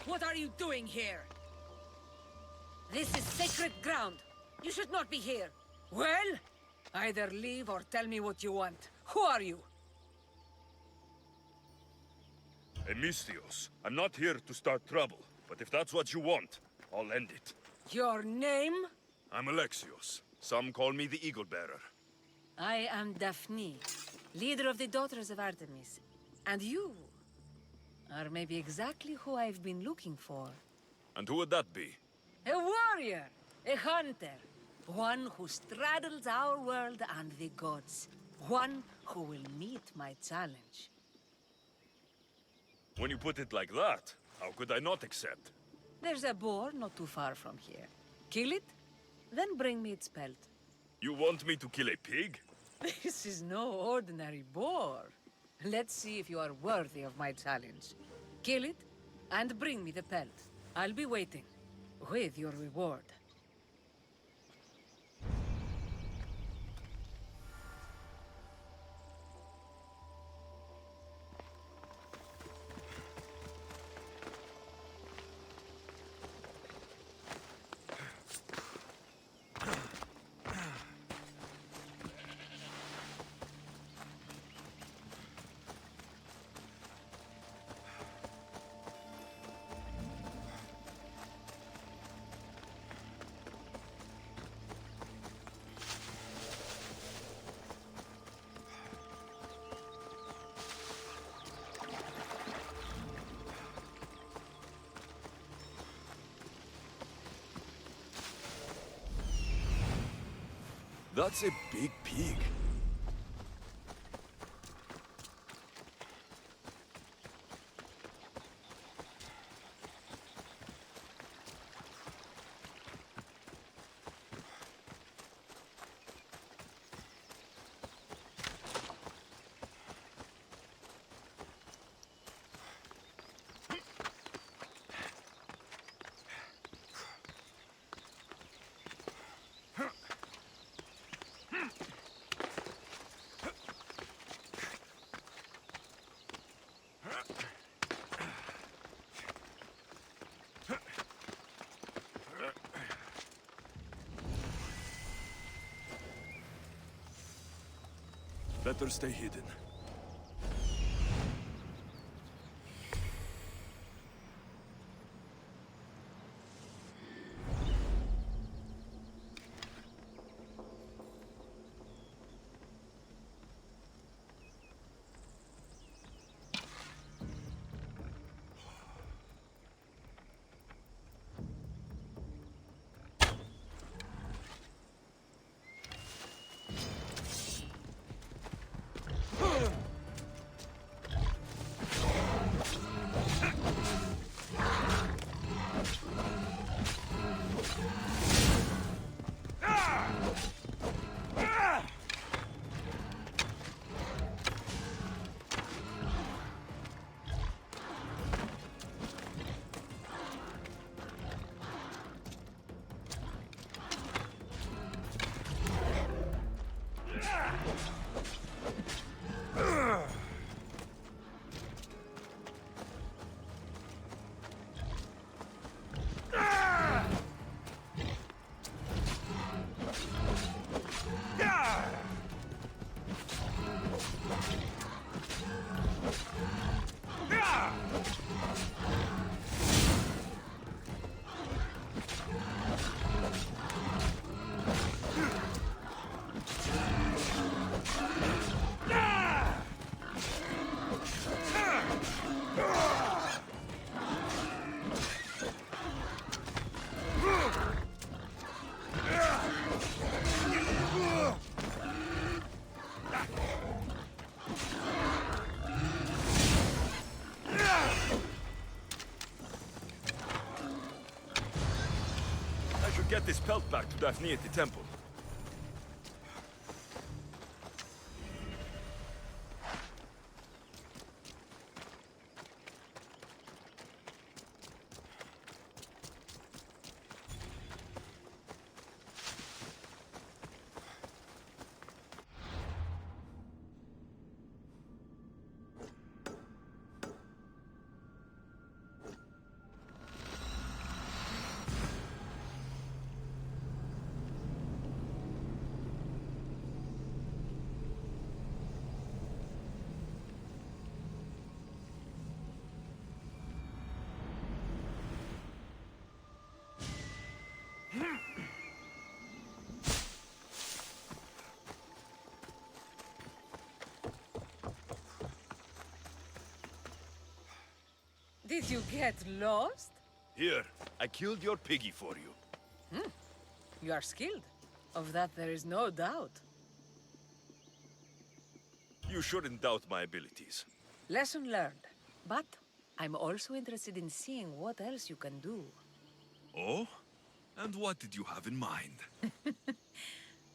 What are you doing here? This is sacred ground. You should not be here. Well, either leave or tell me what you want. Who are you? Emistios, I'm not here to start trouble, but if that's what you want, I'll end it. Your name? I'm Alexios. Some call me the Eagle Bearer. I am Daphne, leader of the Daughters of Artemis. And you are maybe exactly who I've been looking for. And who would that be? A warrior, a hunter, one who straddles our world and the gods. One who will meet my challenge. When you put it like that, how could I not accept? There's a boar not too far from here. Kill it, then bring me its pelt. You want me to kill a pig? This is no ordinary boar. Let's see if you are worthy of my challenge. Kill it, and bring me the pelt. I'll be waiting, with your reward. That's a big pig. Better stay hidden. Get this pelt back to Daphne at the temple. Did you get lost? Here, I killed your piggy for you. You are skilled. Of that there is no doubt. You shouldn't doubt my abilities. Lesson learned. But I'm also interested in seeing what else you can do. Oh? And what did you have in mind?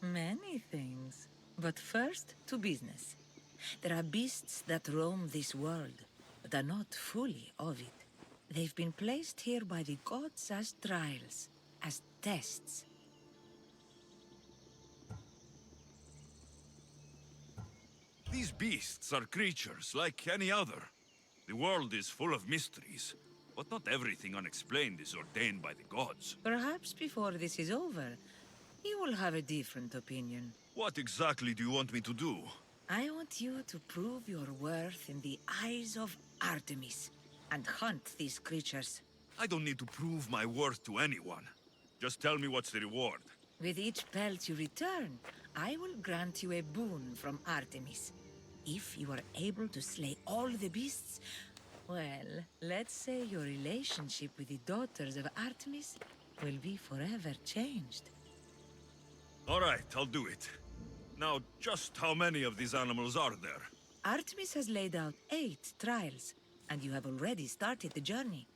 Many things. But first, to business. There are beasts that roam this world, but are not fully of it. They've been placed here by the gods as trials, as tests. These beasts are creatures like any other. The world is full of mysteries, but not everything unexplained is ordained by the gods. Perhaps before this is over, you will have a different opinion. What exactly do you want me to do? I want you to prove your worth in the eyes of Artemis, and hunt these creatures. I don't need to prove my worth to anyone. Just tell me what's the reward. With each pelt you return, I will grant you a boon from Artemis. If you are able to slay all the beasts, well, let's say your relationship with the daughters of Artemis will be forever changed. All right, I'll do it. Now, just how many of these animals are there? Artemis has laid out 8 trials, and you have already started the journey.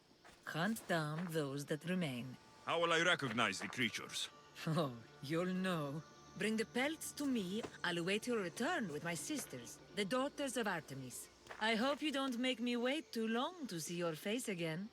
Hunt down those that remain. How will I recognize the creatures? Oh, you'll know. Bring the pelts to me. I'll await your return with my sisters, the daughters of Artemis. I hope you don't make me wait too long to see your face again.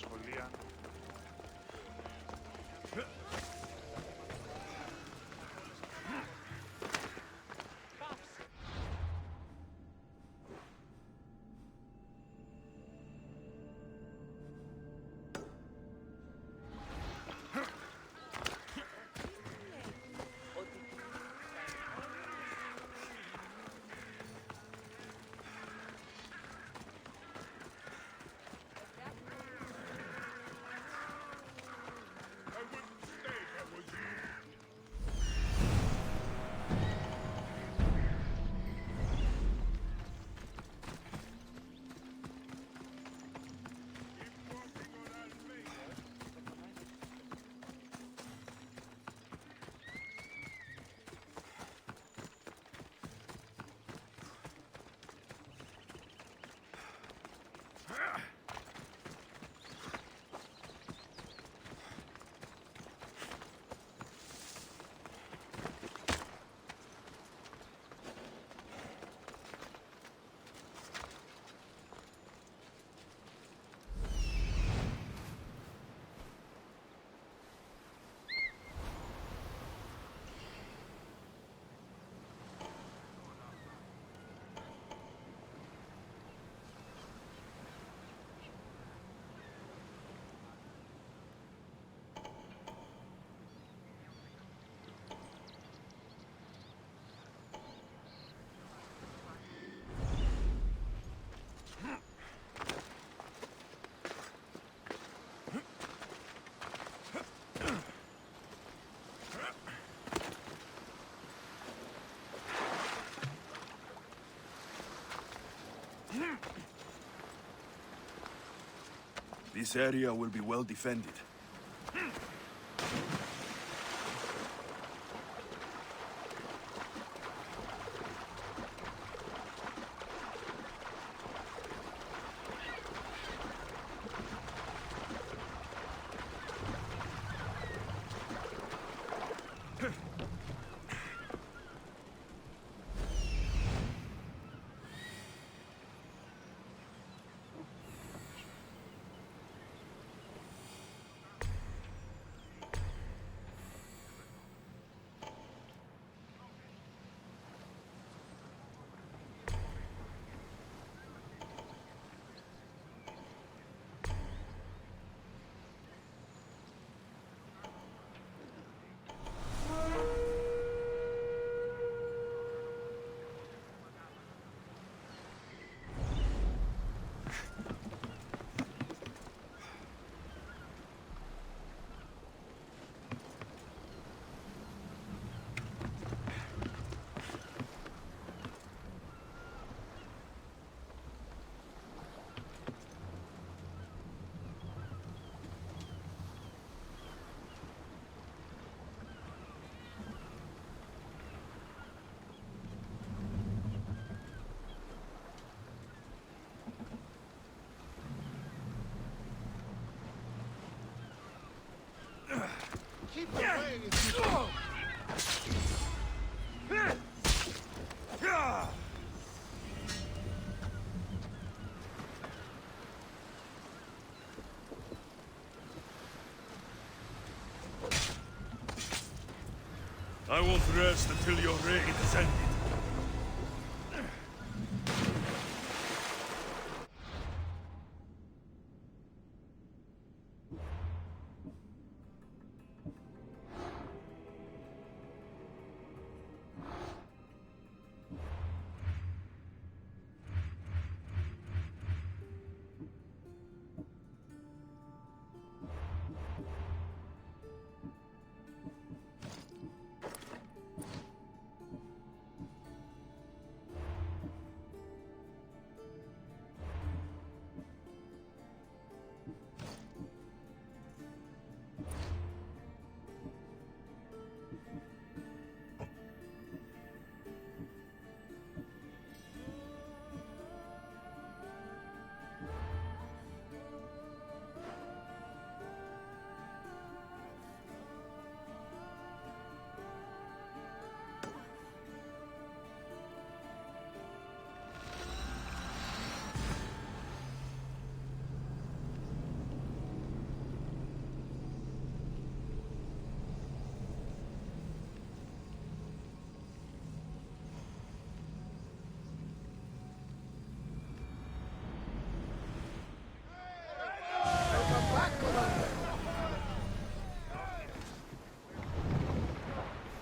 σχολεία. This area will be well defended. Keep away if you go. I won't rest until your reign is ended.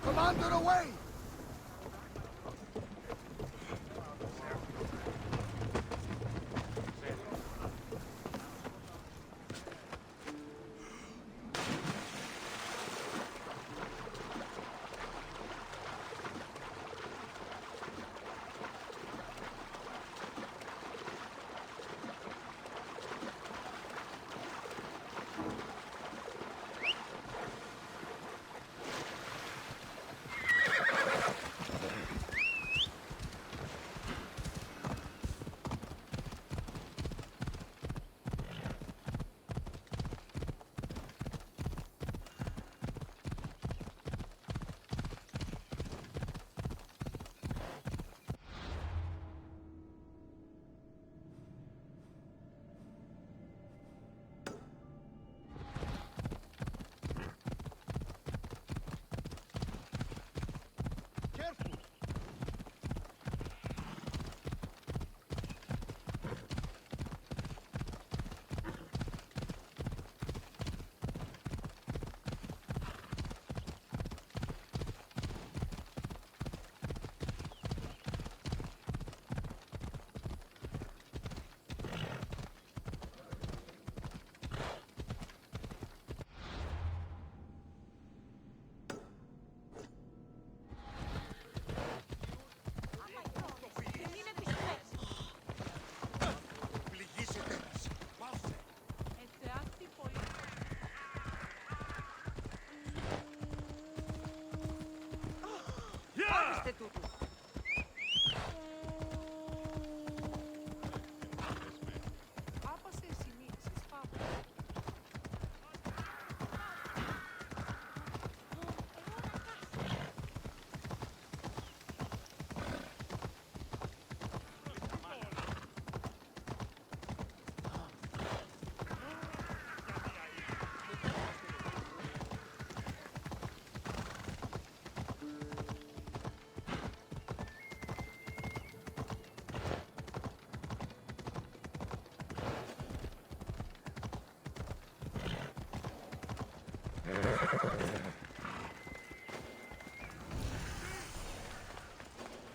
Commander, away!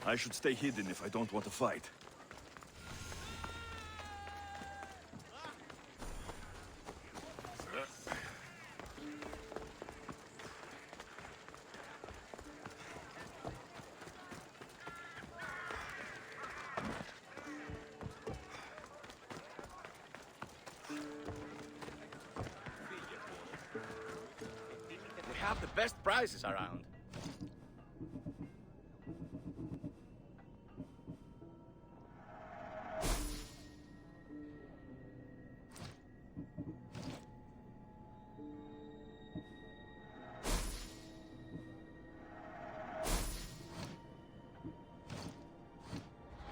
I should stay hidden if I don't want to fight. We have the best prizes around.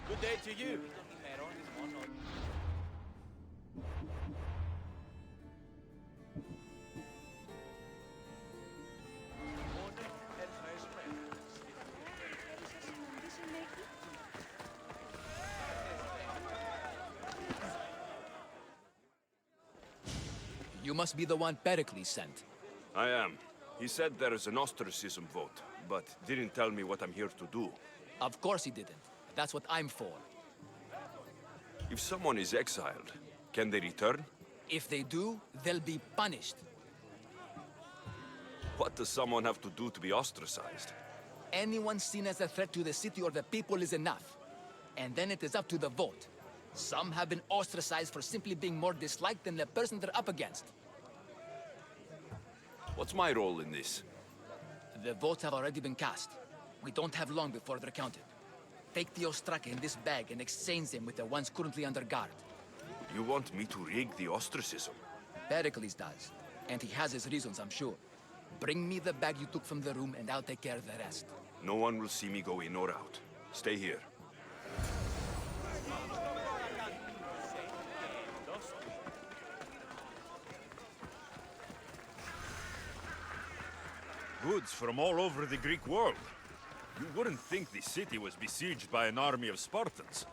Good day to you. You must be the one Pericles sent. I am. He said there is an ostracism vote, but didn't tell me what I'm here to do. Of course he didn't. That's what I'm for. If someone is exiled, can they return? If they do, they'll be punished. What does someone have to do to be ostracized? Anyone seen as a threat to the city or the people is enough. And then it is up to the vote. Some have been ostracized for simply being more disliked than the person they're up against. What's my role in this? The votes have already been cast. We don't have long before they're counted. Take the ostraka in this bag and exchange them with the ones currently under guard. You want me to rig the ostracism? Pericles does. And he has his reasons, I'm sure. Bring me the bag you took from the room and I'll take care of the rest. No one will see me go in or out. Stay here. Goods from all over the Greek world. You wouldn't think the city was besieged by an army of Spartans.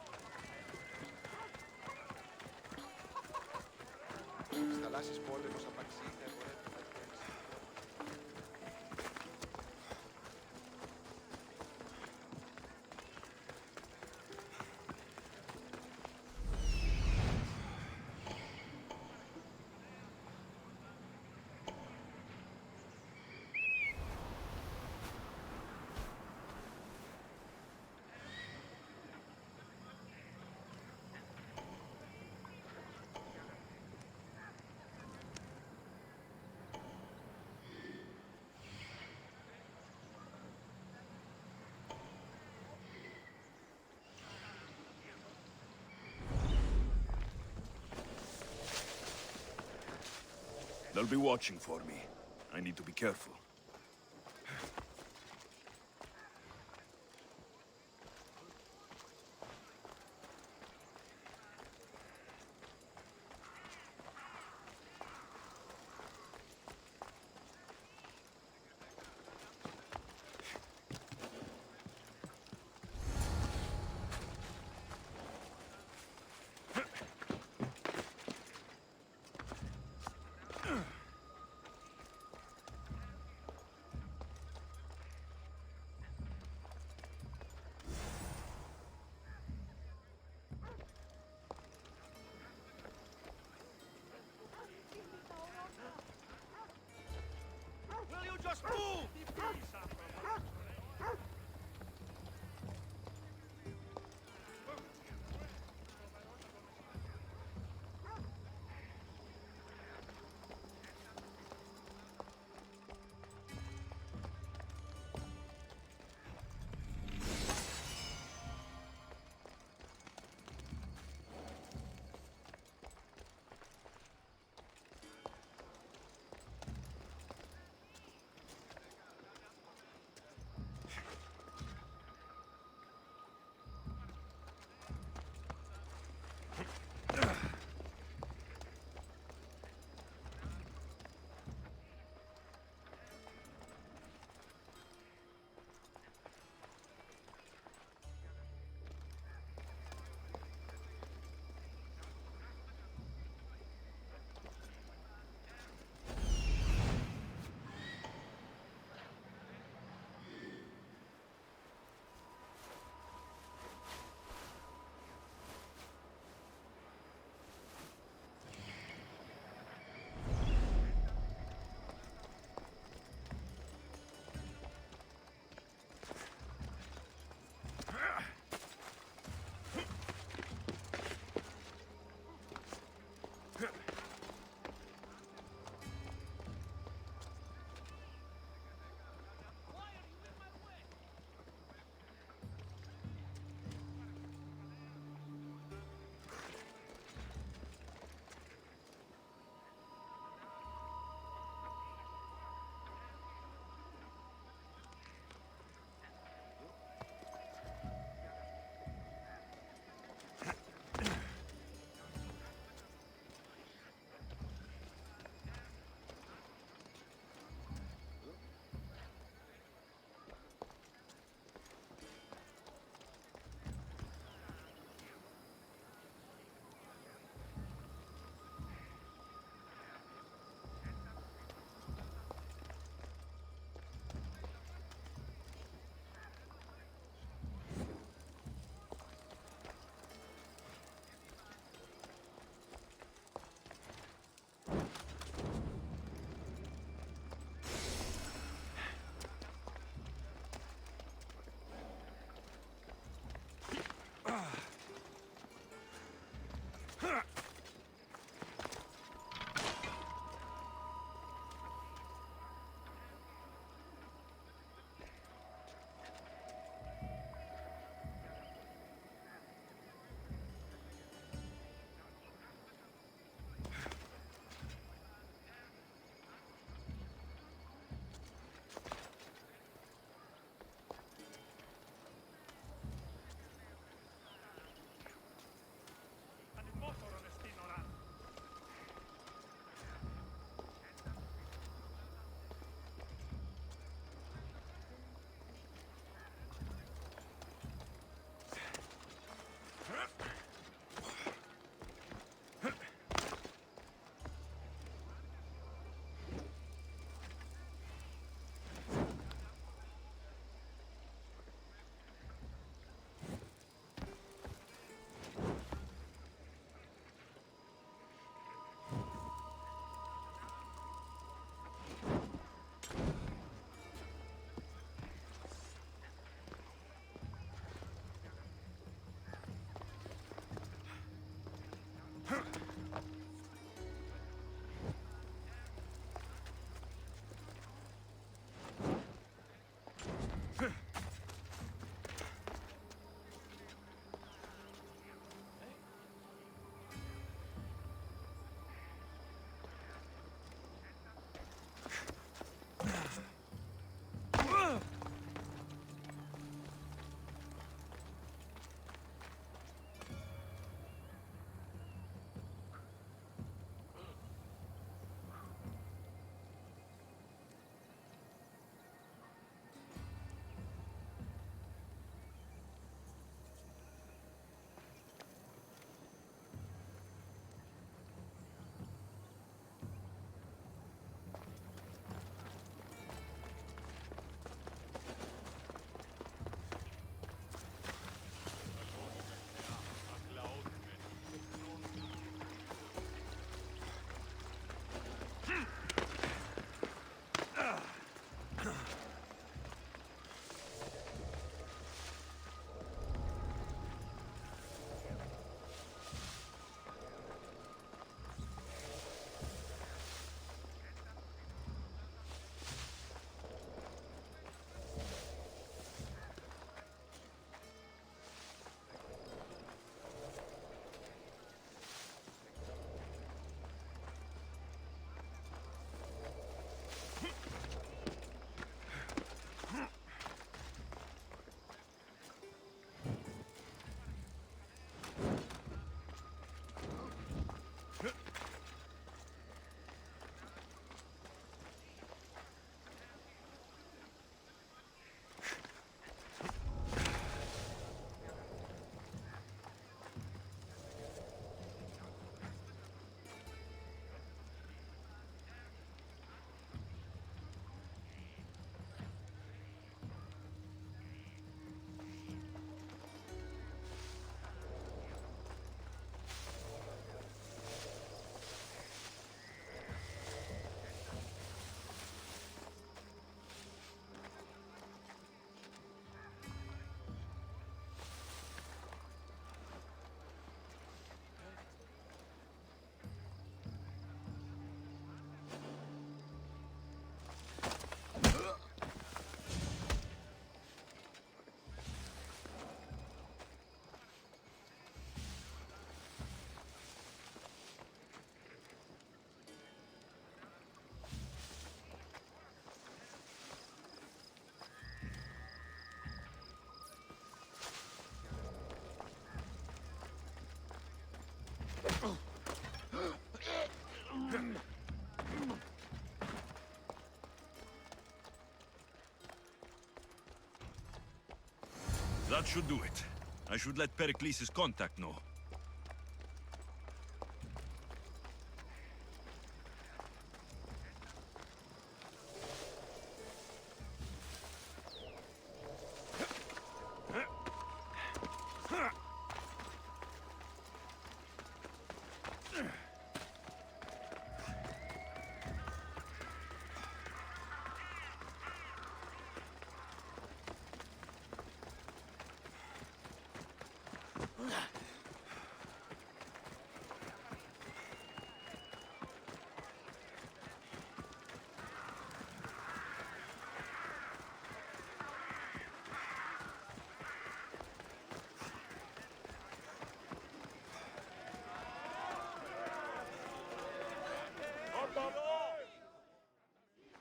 They'll be watching for me. I need to be careful. That should do it. I should let Pericles' contact know.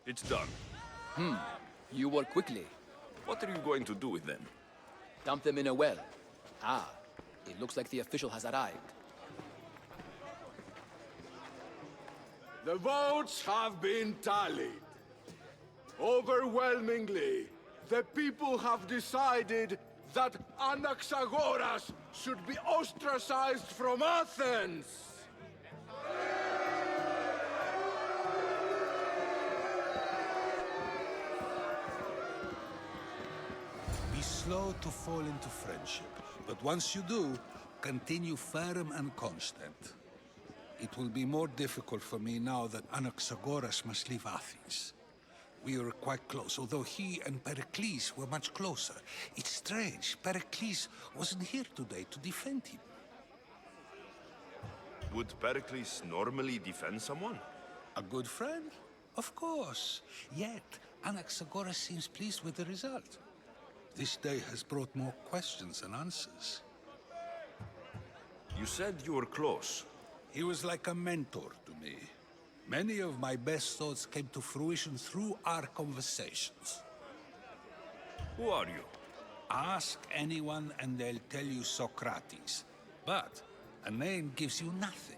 It's done. You work quickly. What are you going to do with them? Dump them in a well. Ah, it looks like the official has arrived. The votes have been tallied. Overwhelmingly, the people have decided that Anaxagoras should be ostracized from Athens! Be slow to fall into friendship, but once you do, continue firm and constant. It will be more difficult for me now that Anaxagoras must leave Athens. We were quite close, although he and Pericles were much closer. It's strange, Pericles wasn't here today to defend him. Would Pericles normally defend someone? A good friend? Of course. Yet, Anaxagoras seems pleased with the result. This day has brought more questions than answers. You said you were close. He was like a mentor to me. Many of my best thoughts came to fruition through our conversations. Who are you? Ask anyone and they'll tell you Socrates. But a name gives you nothing.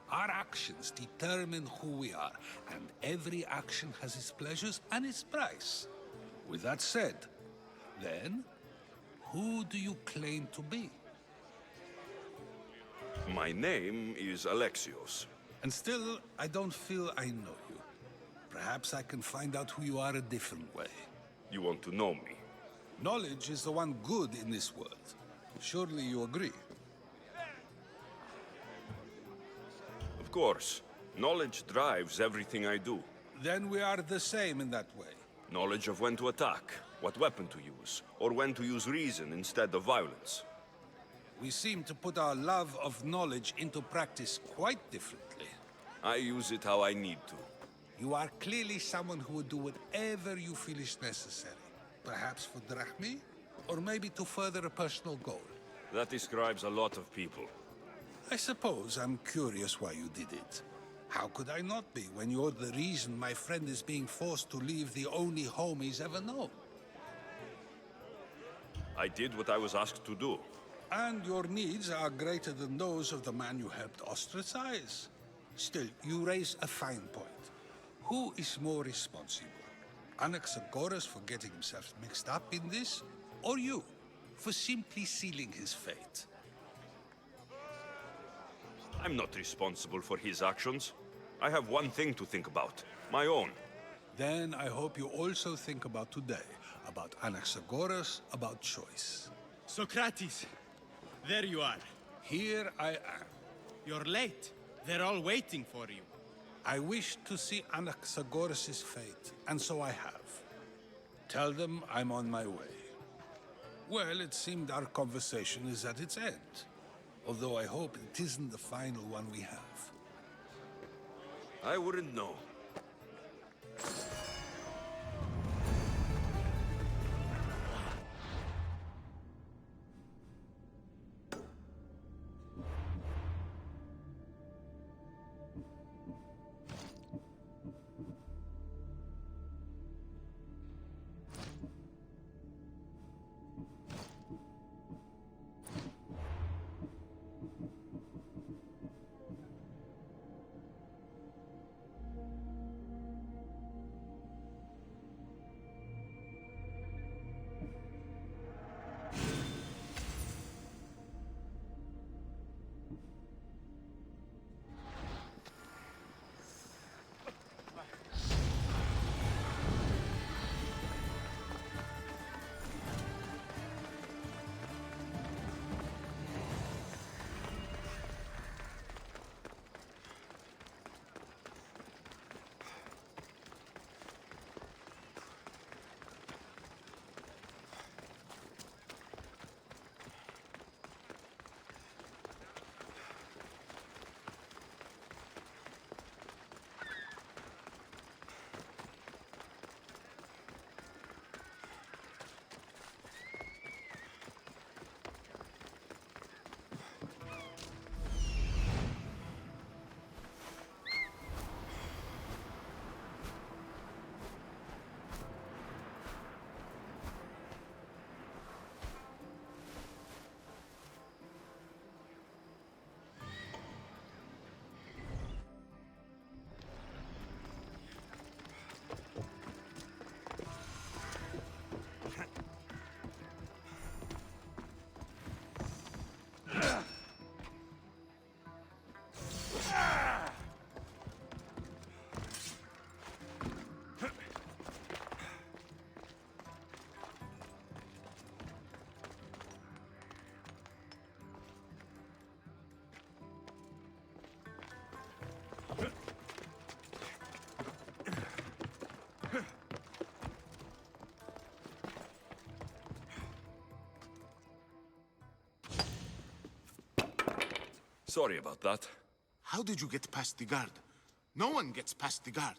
Our actions determine who we are, and every action has its pleasures and its price. With that said, then, who do you claim to be? My name is Alexios. And still, I don't feel I know you. Perhaps I can find out who you are a different way. You want to know me? Knowledge is the one good in this world. Surely you agree? Of course. Knowledge drives everything I do. Then we are the same in that way. Knowledge of when to attack, what weapon to use, or when to use reason instead of violence. We seem to put our love of knowledge into practice quite differently. I use it how I need to. You are clearly someone who would do whatever you feel is necessary. Perhaps for drachmi, or maybe to further a personal goal. That describes a lot of people. I suppose I'm curious why you did it. How could I not be when you're the reason my friend is being forced to leave the only home he's ever known? I did what I was asked to do. And your needs are greater than those of the man you helped ostracize. Still, you raise a fine point. Who is more responsible? Anaxagoras for getting himself mixed up in this? Or you, for simply sealing his fate? I'm not responsible for his actions. I have one thing to think about, my own. Then I hope you also think about today, about Anaxagoras, about choice. Socrates, there you are. Here I am. You're late. They're all waiting for you. I wish to see Anaxagoras' fate, and so I have. Tell them I'm on my way. Well, it seemed our conversation is at its end. Although I hope it isn't the final one we have. I wouldn't know. Sorry about that. How did you get past the guard? No one gets past the guard.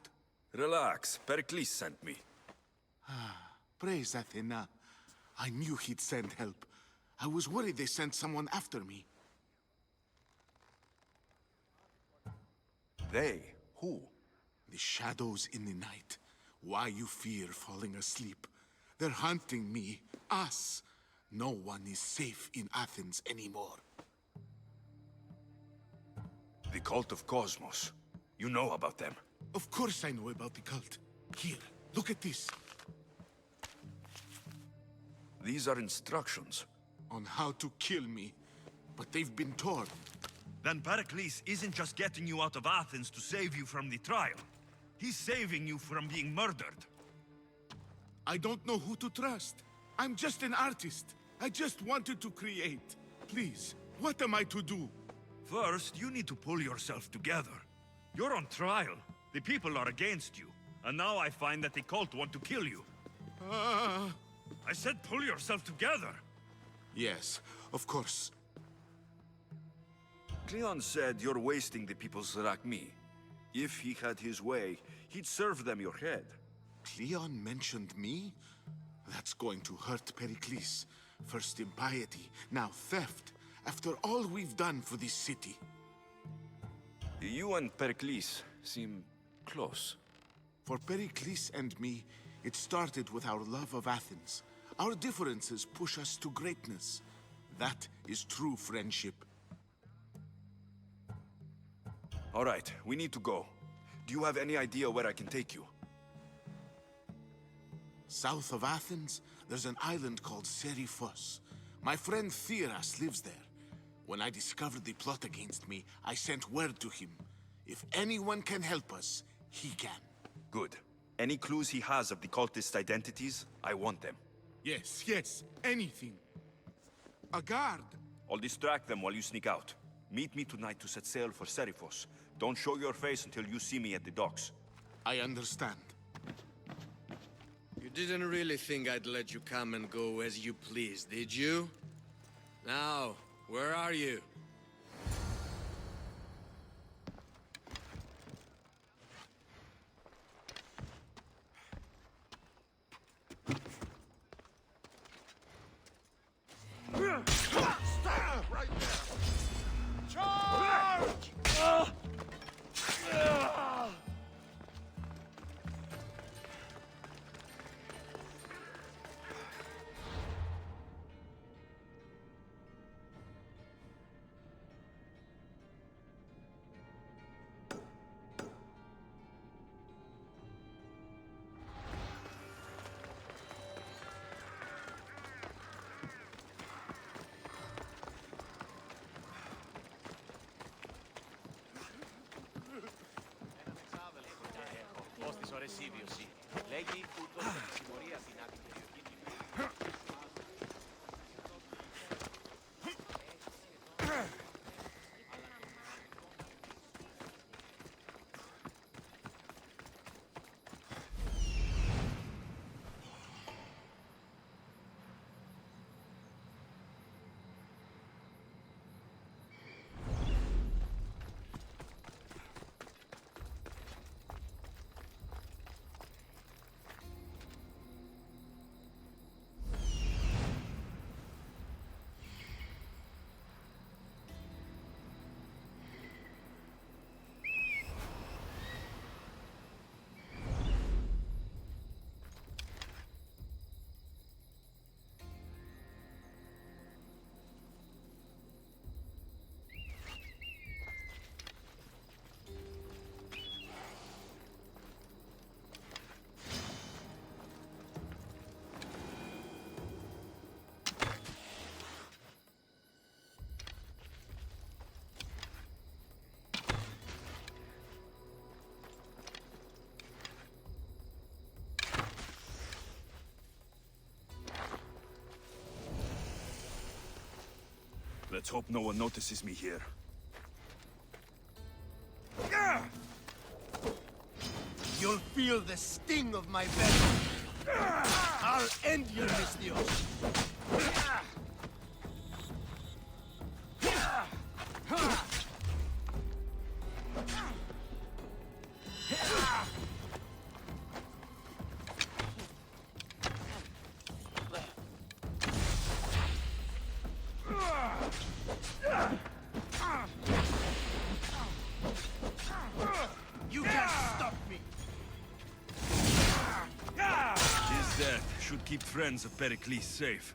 Relax. Pericles sent me. Praise Athena. I knew he'd send help. I was worried they sent someone after me. They? Who? The shadows in the night. Why you fear falling asleep. They're hunting me. Us. No one is safe in Athens anymore. The cult of Cosmos. You know about them. Of course I know about the cult. Here, look at this. These are instructions. On how to kill me. But they've been torn. Then Pericles isn't just getting you out of Athens to save you from the trial. He's saving you from being murdered. I don't know who to trust. I'm just an artist. I just wanted to create. Please, what am I to do? First, you need to pull yourself together. You're on trial. The people are against you. And now I find that the cult want to kill you. I said pull yourself together. Yes, of course. Cleon said you're wasting the people's Zrakmi. If he had his way, he'd serve them your head. Cleon mentioned me? That's going to hurt Pericles. First impiety, now theft. After all we've done for this city. You and Pericles seem close. For Pericles and me, it started with our love of Athens. Our differences push us to greatness. That is true friendship. All right, we need to go. Do you have any idea where I can take you? South of Athens, there's an island called Seriphos. My friend Theras lives there. When I discovered the plot against me, I sent word to him. If anyone can help us, he can. Good. Any clues he has of the cultist identities, I want them. Yes, anything. A guard. I'll distract them while you sneak out. Meet me tonight to set sail for Seriphos. Don't show your face until you see me at the docks. I understand. You didn't really think I'd let you come and go as you please, did you? Now, where are you? Stop right there! Charge! Λέγει ούτως με τη συμμορία στην άκρη περιοχή. Let's hope no one notices me here. You'll feel the sting of my venom. I'll end you, Misthios. keep friends of Pericles safe.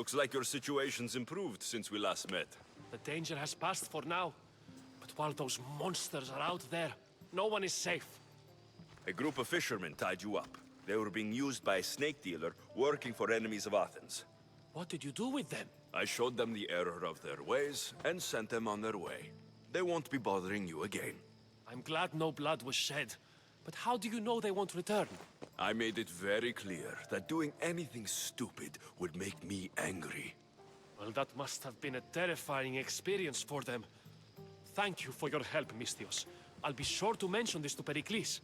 Looks like your situation's improved since we last met. The danger has passed for now. But while those monsters are out there, no one is safe. A group of fishermen tied you up. They were being used by a snake dealer working for enemies of Athens. What did you do with them? I showed them the error of their ways and sent them on their way. They won't be bothering you again. I'm glad no blood was shed. But how do you know they won't return? I made it very clear that doing anything stupid would make me angry. Well, that must have been a terrifying experience for them. Thank you for your help, Misthios. I'll be sure to mention this to Pericles.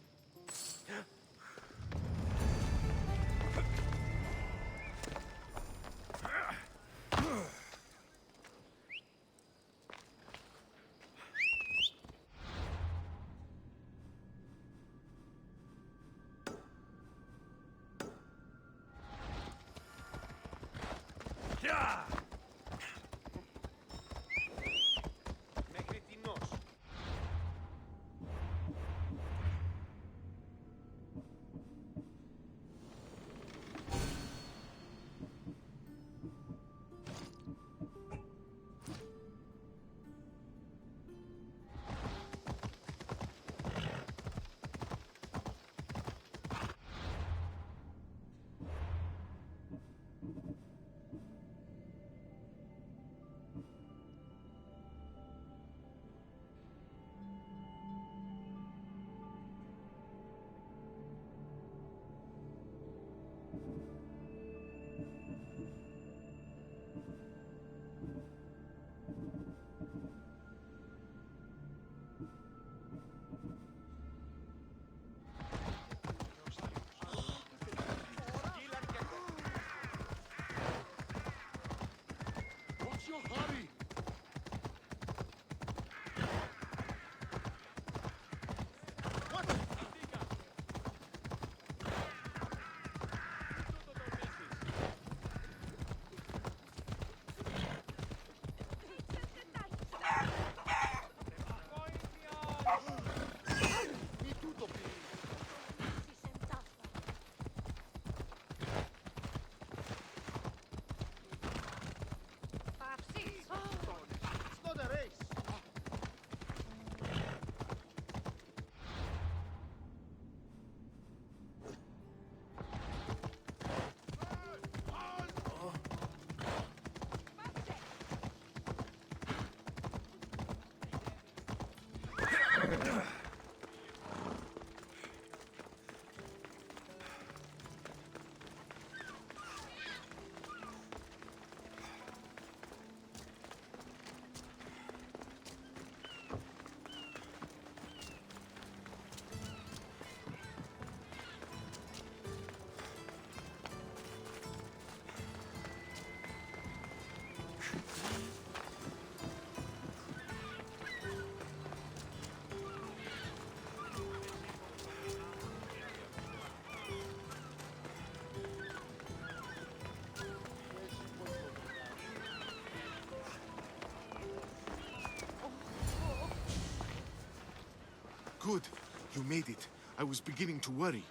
Good. You made it. I was beginning to worry.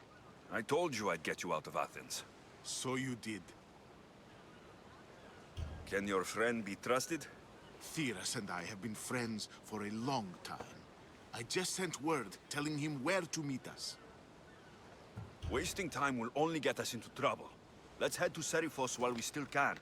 I told you I'd get you out of Athens. So you did. Can your friend be trusted? Theras and I have been friends for a long time. I just sent word telling him where to meet us. Wasting time will only get us into trouble. Let's head to Seriphos while we still can.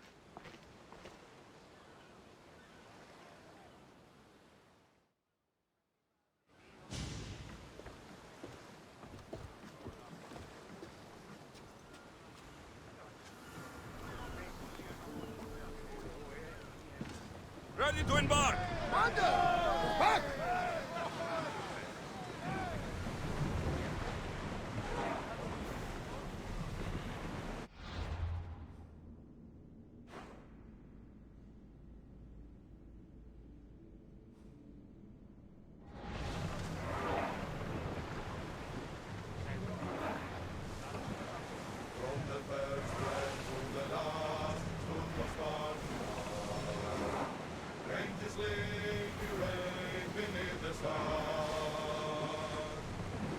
Ready to embark! Back!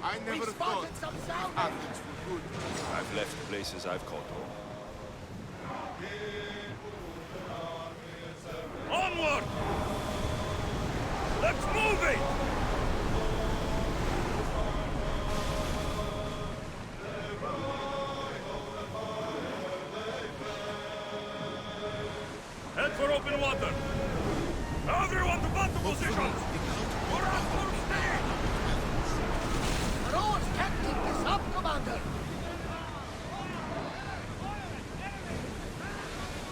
I never thought Athens were good. I've left places I've called home. Onward! Let's move it! Head for open water! Everyone to battle positions! We're on full speed! The roads can't keep this up, Commander!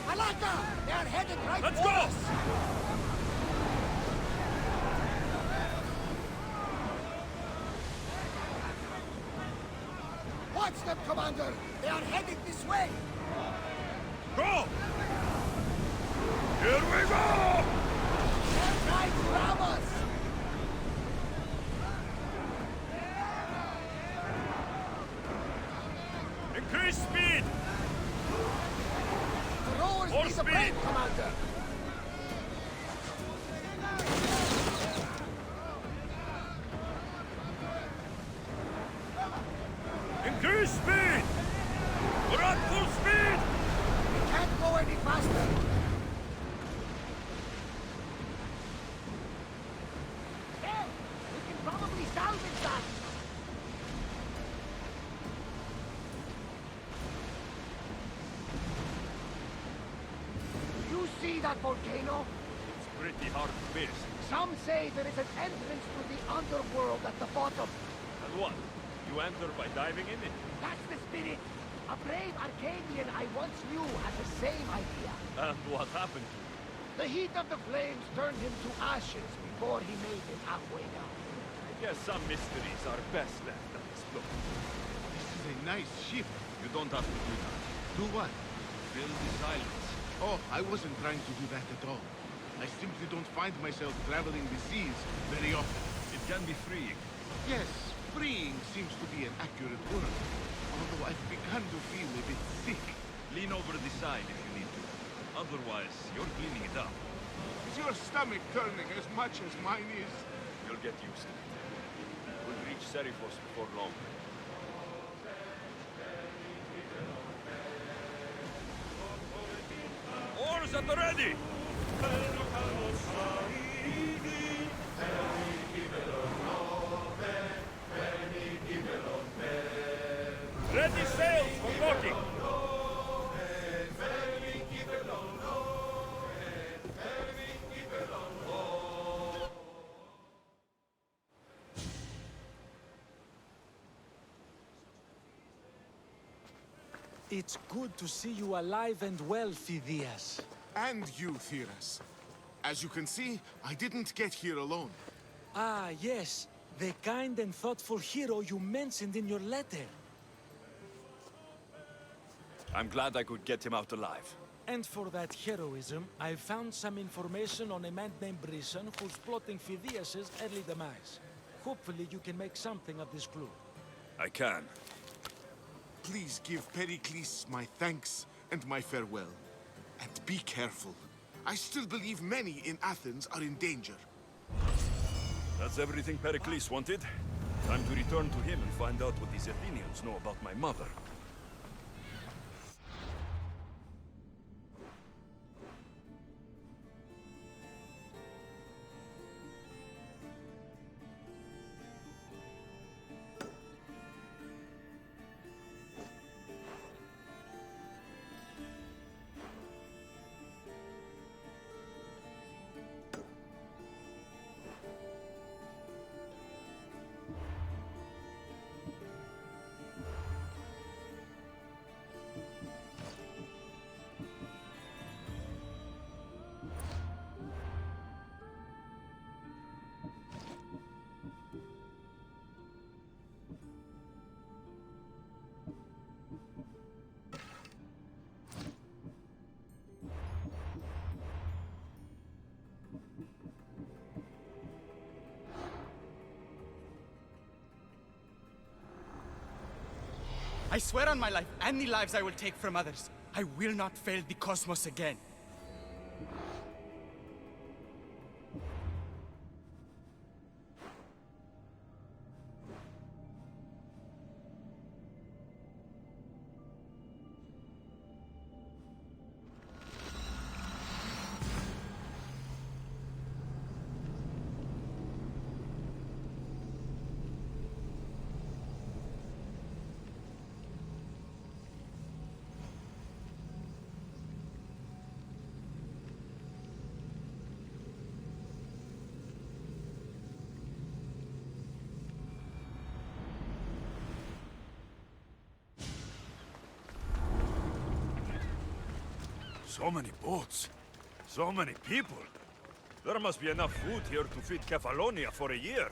Malaka! They are headed right Let's for go! us! Watch them, Commander! They are heading this way! Go! Here we go! They're trying to ram us! Increase speed! The rowers More need a speed! break, Commander! Increase speed! We're at full speed! We can't go any faster! Hey! We can probably salvage that! You see that volcano? It's pretty hard to miss. Some say there is an entrance to the underworld at the bottom. And what? You enter by diving in it? That's the spirit. A brave Arcadian I once knew had the same idea. And what happened to you? The heat of the flames turned him to ashes before he made it halfway down. I guess some mysteries are best left unexplored. This is a nice ship. You don't have to do that. Do what? Fill the silence. Oh, I wasn't trying to do that at all. I simply don't find myself traveling the seas very often. It can be freeing. Yes, freeing seems to be an accurate word. Although I've begun to feel a bit sick. Lean over the side if you need to. Otherwise, you're cleaning it up. Is your stomach turning as much as mine is? You'll get used to it. We'll reach Seriphos before long. Oars at the ready! Ready sails for docking! It's good to see you alive and well, Phidias. And you, Theras. As you can see, I didn't get here alone. Ah, yes. The kind and thoughtful hero you mentioned in your letter. I'm glad I could get him out alive. And for that heroism, I found some information on a man named Brisson who's plotting Phidias' early demise. Hopefully you can make something of this clue. I can. Please give Pericles my thanks and my farewell. And be careful. I still believe many in Athens are in danger. That's everything Pericles wanted. Time to return to him and find out what these Athenians know about my mother. I swear on my life, and the lives I will take from others, I will not fail the cosmos again. So many boats. So many people. There must be enough food here to feed Kefalonia for a year.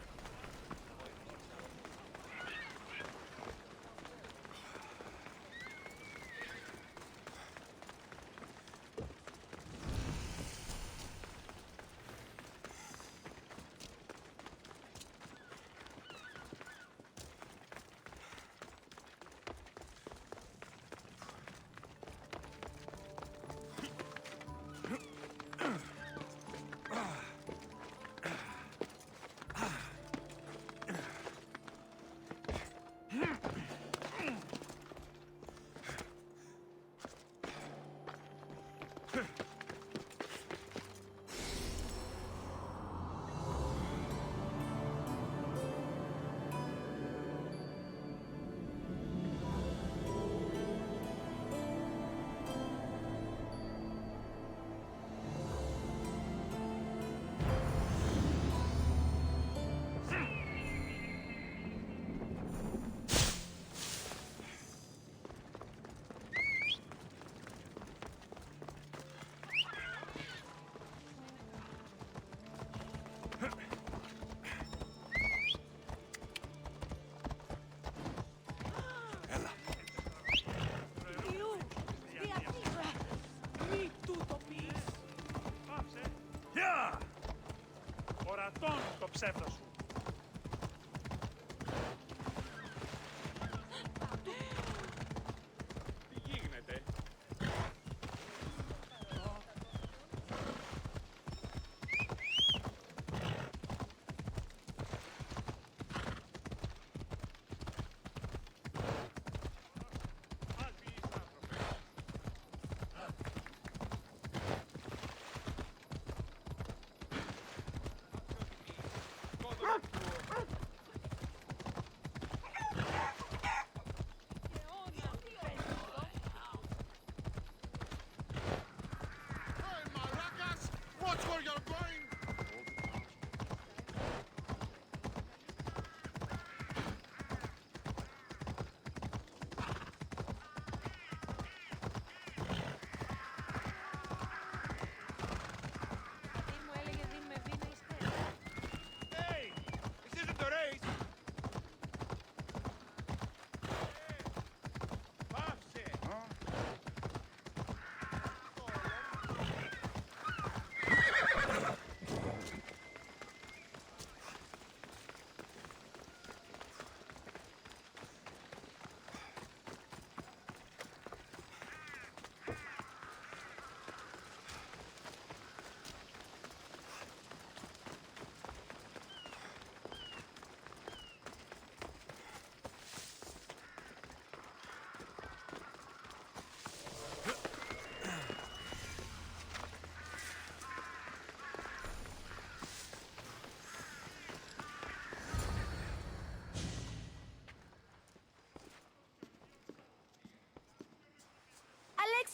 Ορατών το ψεύδο σου. Τι γίνεται?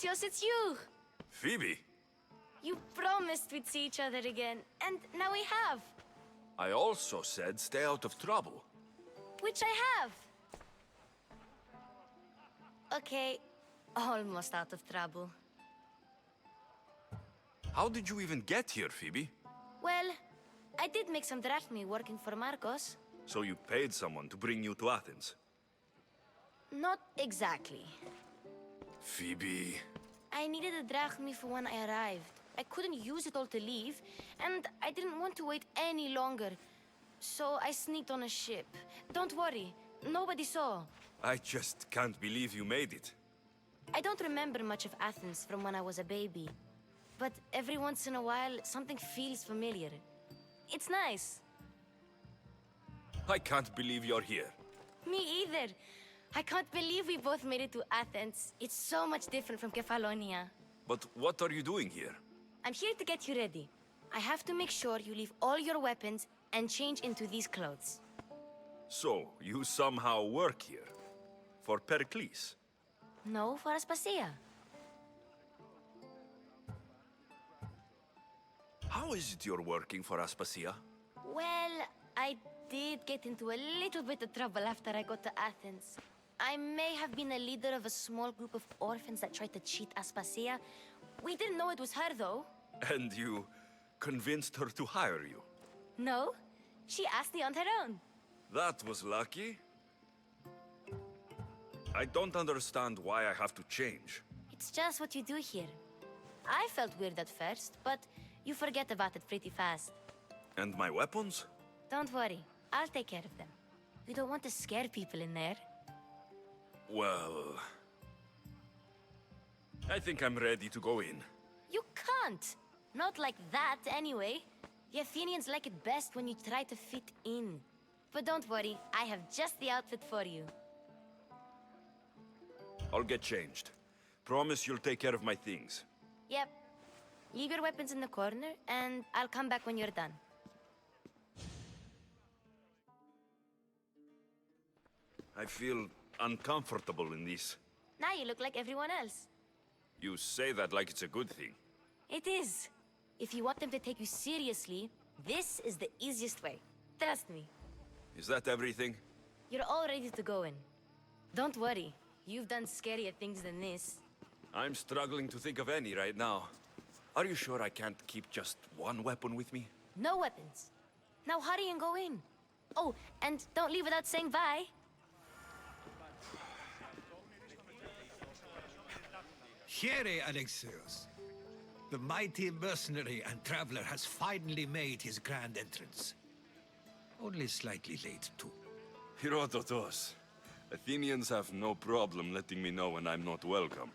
Misthios, it's you! Phoebe, You promised we'd see each other again, and now we have. I also said stay out of trouble. Which I have. Okay, almost out of trouble. How did you even get here, Phoebe? Well, I did make some drachmi working for Marcos. So you paid someone to bring you to Athens? Not exactly. Phoebe... I needed a drachmi for when I arrived. I couldn't use it all to leave, and I didn't want to wait any longer. So I sneaked on a ship. Don't worry, nobody saw. I just can't believe you made it. I don't remember much of Athens from when I was a baby. But every once in a while, something feels familiar. It's nice. I can't believe you're here. Me either. I can't believe we both made it to Athens. It's so much different from Kefalonia. But what are you doing here? I'm here to get you ready. I have to make sure you leave all your weapons and change into these clothes. So, you somehow work here? For Pericles? No, for Aspasia. How is it you're working for Aspasia? Well, I did get into a little bit of trouble after I got to Athens. I may have been a leader of a small group of orphans that tried to cheat Aspasia. We didn't know it was her, though. And you convinced her to hire you? No, she asked me on her own. That was lucky. I don't understand why I have to change. It's just what you do here. I felt weird at first, but you forget about it pretty fast. And my weapons? Don't worry, I'll take care of them. You don't want to scare people in there. Well... I think I'm ready to go in. You can't! Not like that, anyway. The Athenians like it best when you try to fit in. But don't worry, I have just the outfit for you. I'll get changed. Promise you'll take care of my things. Yep. Leave your weapons in the corner, and I'll come back when you're done. I feel uncomfortable in this. Now you look like everyone else. You say that like it's a good thing. It is. If you want them to take you seriously, this is the easiest way. Trust me. Is that everything? You're all ready to go in. Don't worry. You've done scarier things than this. I'm struggling to think of any right now. Are you sure I can't keep just one weapon with me? No weapons. Now hurry and go in. Oh, and don't leave without saying bye. Here, Alexios. The mighty mercenary and traveler has finally made his grand entrance. Only slightly late, too. Herodotos. Athenians have no problem letting me know when I'm not welcome.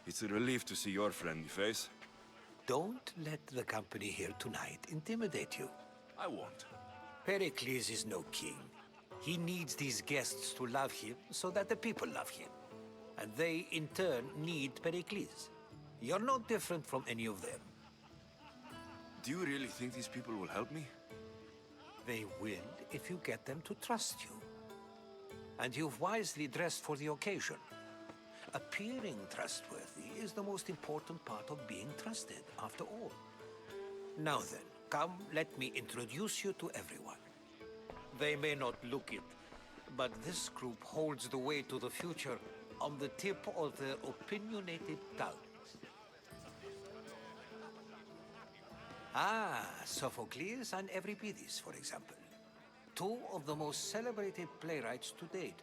It's a relief to see your friendly face. Don't let the company here tonight intimidate you. I won't. Pericles is no king. He needs these guests to love him so that the people love him. And they, in turn, need Pericles. You're no different from any of them. Do you really think these people will help me? They will if you get them to trust you. And you've wisely dressed for the occasion. Appearing trustworthy is the most important part of being trusted, after all. Now then, come, let me introduce you to everyone. They may not look it, but this group holds the way to the future on the tip of their opinionated tongues. Ah, Sophocles and Euripides, for example. Two of the most celebrated playwrights to date.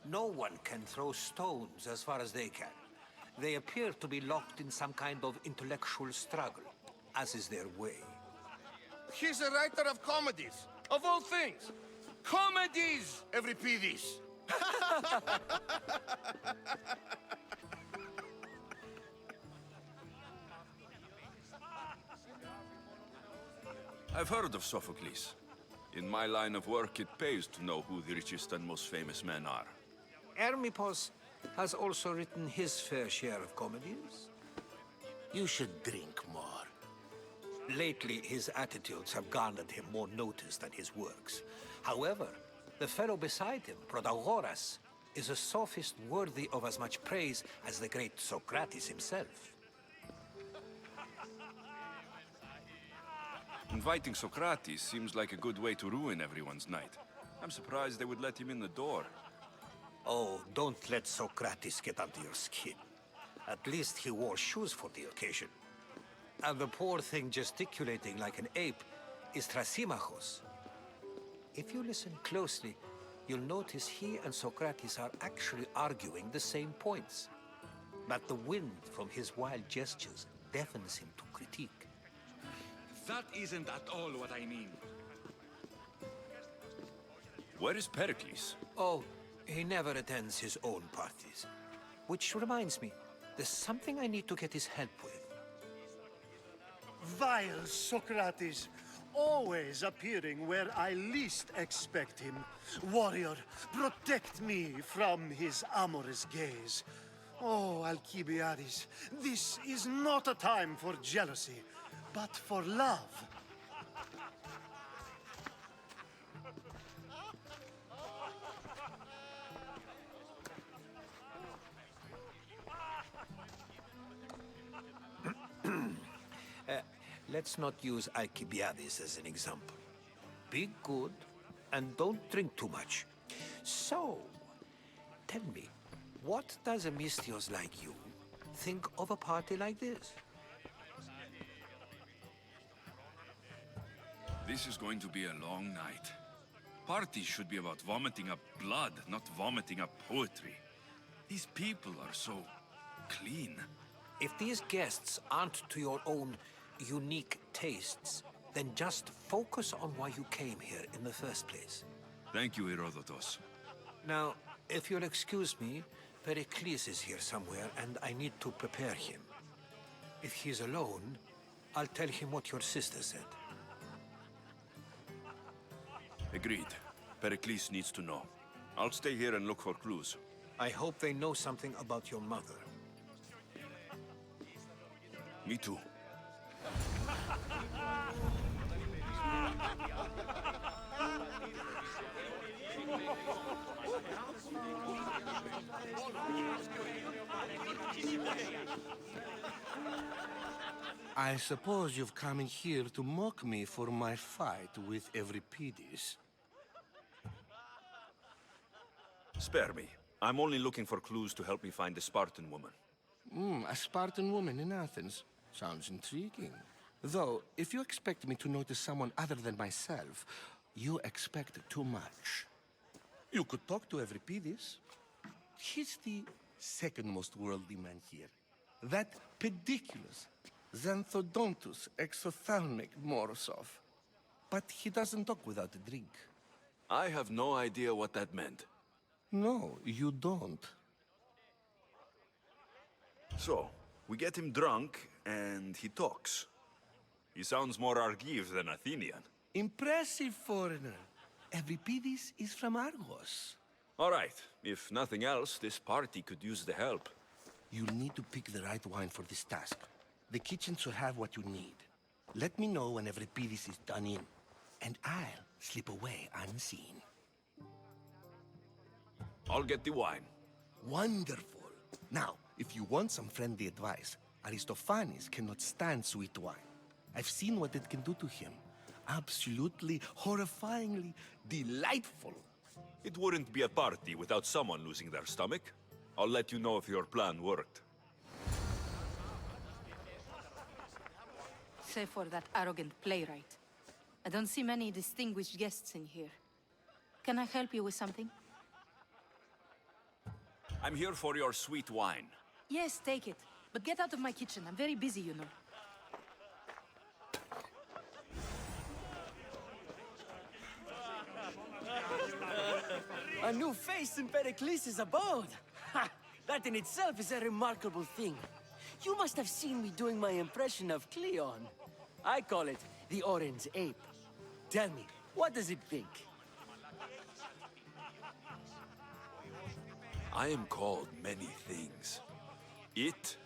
No one can throw stones as far as they can. They appear to be locked in some kind of intellectual struggle, as is their way. He's a writer of comedies, of all things. Comedies, Euripides. I've heard of Sophocles. In my line of work, it pays to know who the richest and most famous men are. Hermippos has also written his fair share of comedies. You should drink more. Lately, his attitudes have garnered him more notice than his works. However, the fellow beside him, Protagoras, is a sophist worthy of as much praise as the great Socrates himself. Inviting Socrates seems like a good way to ruin everyone's night. I'm surprised they would let him in the door. Oh, don't let Socrates get under your skin. At least he wore shoes for the occasion. And the poor thing gesticulating like an ape is Thrasymachos. If you listen closely, you'll notice he and Socrates are actually arguing the same points. But the wind from his wild gestures deafens him to critique. That isn't at all what I mean. Where is Pericles? Oh, he never attends his own parties. Which reminds me, there's something I need to get his help with. Vile Socrates, always appearing where I least expect him. Warrior, protect me from his amorous gaze. Oh, Alcibiades, this is not a time for jealousy, but for love. Let's not use Alcibiades as an example. Be good, and don't drink too much. So, tell me, what does a Misthios like you think of a party like this? This is going to be a long night. Parties should be about vomiting up blood, not vomiting up poetry. These people are so clean. If these guests aren't to your own unique tastes, then just focus on why you came here in the first place. Thank you, Herodotus. Now, if you'll excuse me, Pericles is here somewhere, and I need to prepare him. If he's alone, I'll tell him what your sister said. Agreed. Pericles needs to know. I'll stay here and look for clues. I hope they know something about your mother. Me too. I suppose you've come in here to mock me for my fight with Euripides. Spare me. I'm only looking for clues to help me find the Spartan woman. A Spartan woman in Athens. Sounds intriguing. Though, if you expect me to notice someone other than myself, you expect too much. You could talk to Euripides. He's the second most worldly man here. That pediculous, xanthodontus exophthalmic Morosov. But he doesn't talk without a drink. I have no idea what that meant. No, you don't. So, we get him drunk, and he talks. He sounds more Argive than Athenian. Impressive, foreigner. Euripides is from Argos. All right. If nothing else, this party could use the help. You'll need to pick the right wine for this task. The kitchen should have what you need. Let me know when Euripides is done in, and I'll slip away unseen. I'll get the wine. Wonderful. Now, if you want some friendly advice, Aristophanes cannot stand sweet wine. I've seen what it can do to him. Absolutely, horrifyingly delightful. It wouldn't be a party without someone losing their stomach. I'll let you know if your plan worked. Save for that arrogant playwright. I don't see many distinguished guests in here. Can I help you with something? I'm here for your sweet wine. Yes, take it. But get out of my kitchen. I'm very busy, you know. A new face in Pericles' abode! Ha! That in itself is a remarkable thing. You must have seen me doing my impression of Cleon. I call it the Orange Ape. Tell me, what does it think? I am called many things. It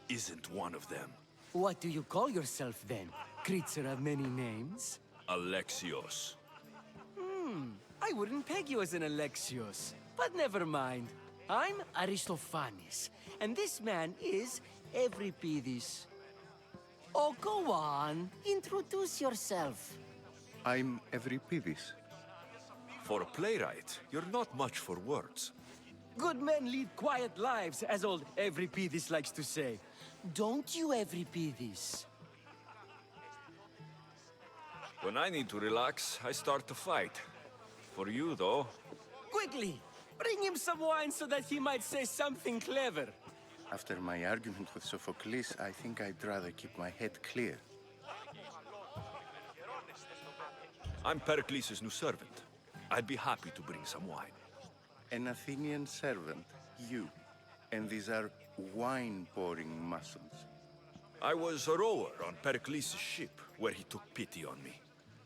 isn't one of them. What do you call yourself then? Creature of many names? Alexios. I wouldn't peg you as an Alexios. But never mind. I'm Aristophanes, and this man is Euripides. Oh, go on. Introduce yourself. I'm Euripides. For a playwright, you're not much for words. Good men lead quiet lives, as old Euripides likes to say. Don't you, Euripides? When I need to relax, I start to fight. For you, though... Quickly! Bring him some wine so that he might say something clever. After my argument with Sophocles, I think I'd rather keep my head clear. I'm Pericles' new servant. I'd be happy to bring some wine. An Athenian servant, you. And these are wine-pouring muscles. I was a rower on Pericles' ship, where he took pity on me.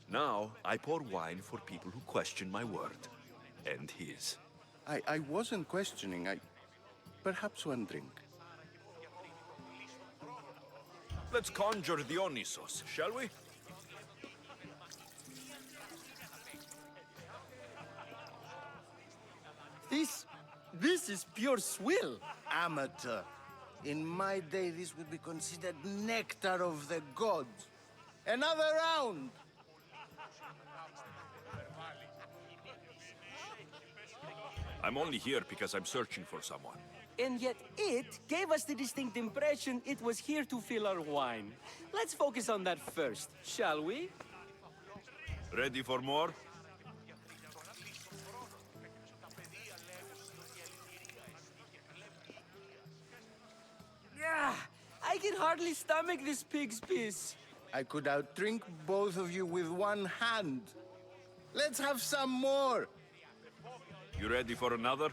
Now, I pour wine for people who question my word. And his. I wasn't questioning, perhaps one drink. Let's conjure Dionysos, shall we? This is pure swill. Amateur. In my day, this would be considered nectar of the gods. Another round! I'm only here because I'm searching for someone. And yet it gave us the distinct impression it was here to fill our wine. Let's focus on that first, shall we? Ready for more? Yeah, I can hardly stomach this pig's piss. I could outdrink both of you with one hand. Let's have some more. You ready for another?